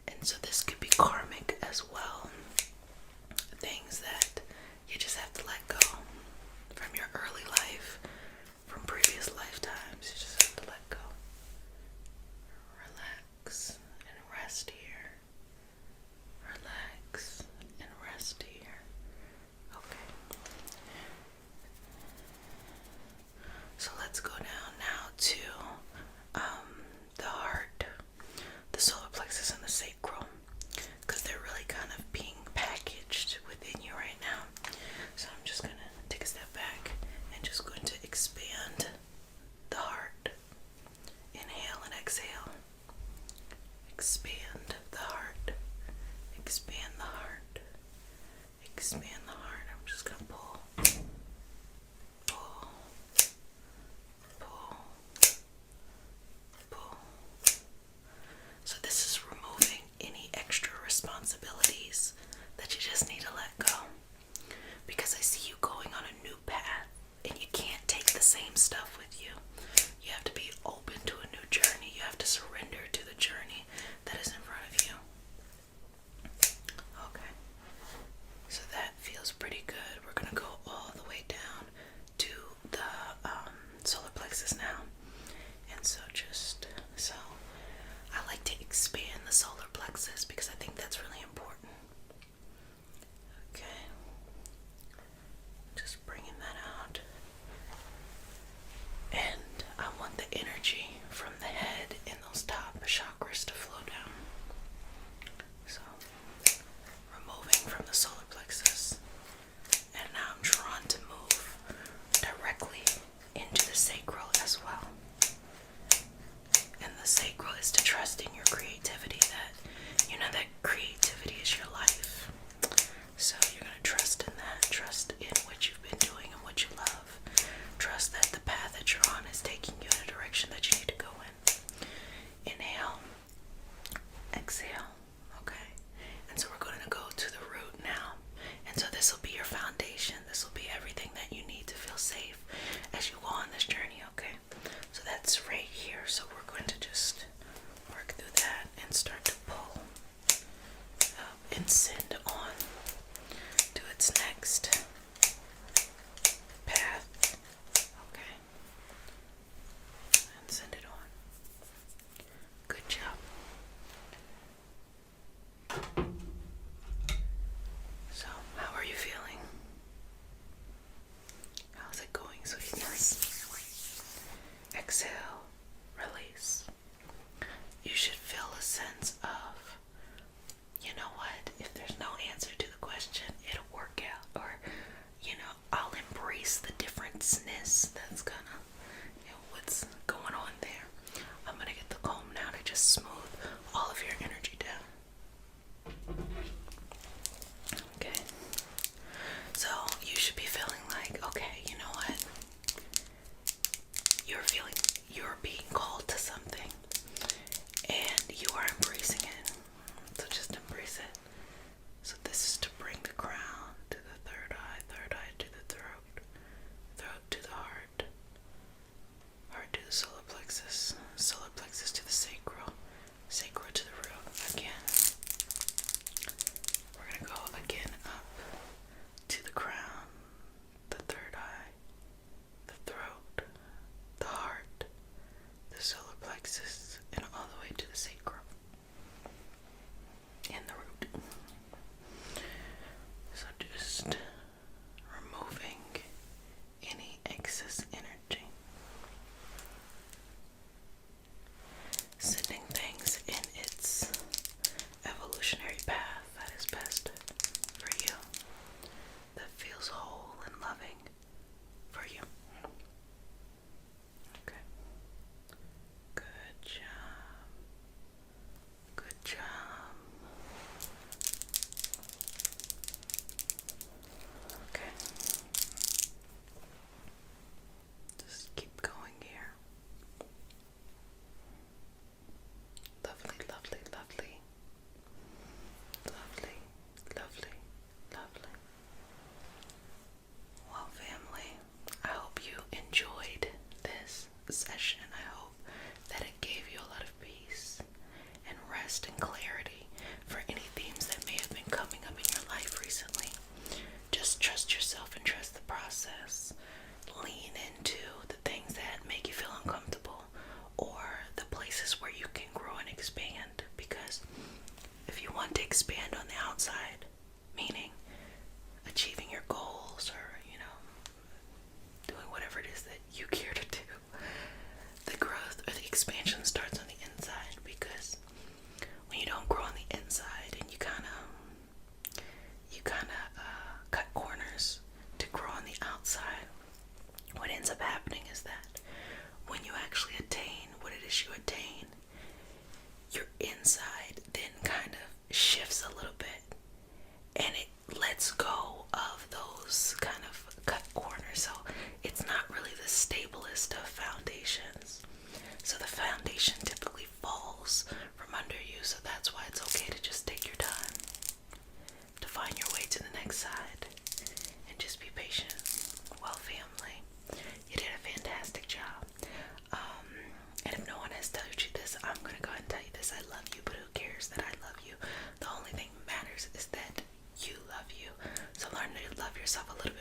And so this could be karmic as well. Things that you just have to let go from your early life, from previous lifetimes. You just have to let go. Relax and rest here. Relax and rest here. Okay. So let's go down now to the heart, the solar plexus, and the sacral, because they're really kind of being packaged within you right now. So I'm just going to take a step back and just going to expand the heart. Inhale and exhale. Expand the heart. Expand the heart. Expand the heart. I'm just going to pull. Pull. Pull. Pull. So this is removing any extra responsibilities that you just need to let go. Because I see you going on a new path, and you can't take the same stuff with you. You have to be open to a new journey. You have to surrender to the journey that is in front of you. Okay. So that feels pretty good. We're going to go all the way down to the solar plexus now. And so I like to expand the solar plexus because I think that's really important. Okay. Just bringing that out. And I want the energy from the head and those top chakras to flow down. So, removing from the solar plexus. And now I'm drawn to move directly into the sacral as well. And the sacral is to trust in your creativity, that creativity is your life. So you're going to trust in that, trust in what you've been doing and what you love. Trust that the path that you're on is taking you in a direction that you need to go in. Inhale, exhale, okay? And so we're going to go to the root now. And so this will be your foundation. This will be everything that you need to feel safe as you go on this journey, okay? So that's right here. So we're going to just work through that and start to pull up and send on to its next path, okay? And send it on. Good job. So, how are you feeling? How's it going, sweetness? Exhale, release. You should feel a sense of, you know what, if there's no answer to the question, it'll work out. Or, I'll embrace the differenceness that's gonna, what's going on there. I'm gonna get the comb now to just smooth all of your energy down. Okay. So you should be feeling like, okay, you know what? You're being called to something, and you are embracing it. So just embrace it. So this is to bring the crown to the third eye to the throat, throat to the heart to the solar plexus. rest and clarity for any themes that may have been coming up in your life recently. Just trust yourself and trust the process. Lean into the things that make you feel uncomfortable or the places where you can grow and expand, because if you want to expand on the outside, meaning achieving your goals or, doing whatever it is that you care to do, the growth or the expansion starts on the inside, because when you don't grow on the inside and you kind of cut corners to grow on the outside, what ends up happening is that when you actually attain what it is you attain, your inside then kind of shifts a little bit and it lets go of those kind of cut corners. So it's not really the stablest of foundations. So the foundation typically falls from under you. So that's why it's okay to just take your time to find your way to the next side and just be patient. Well, family, you did a fantastic job. And if no one has told you this, I'm going to go ahead and tell you this. I love you, but who cares that I love you? The only thing that matters is that you love you. So learn to love yourself a little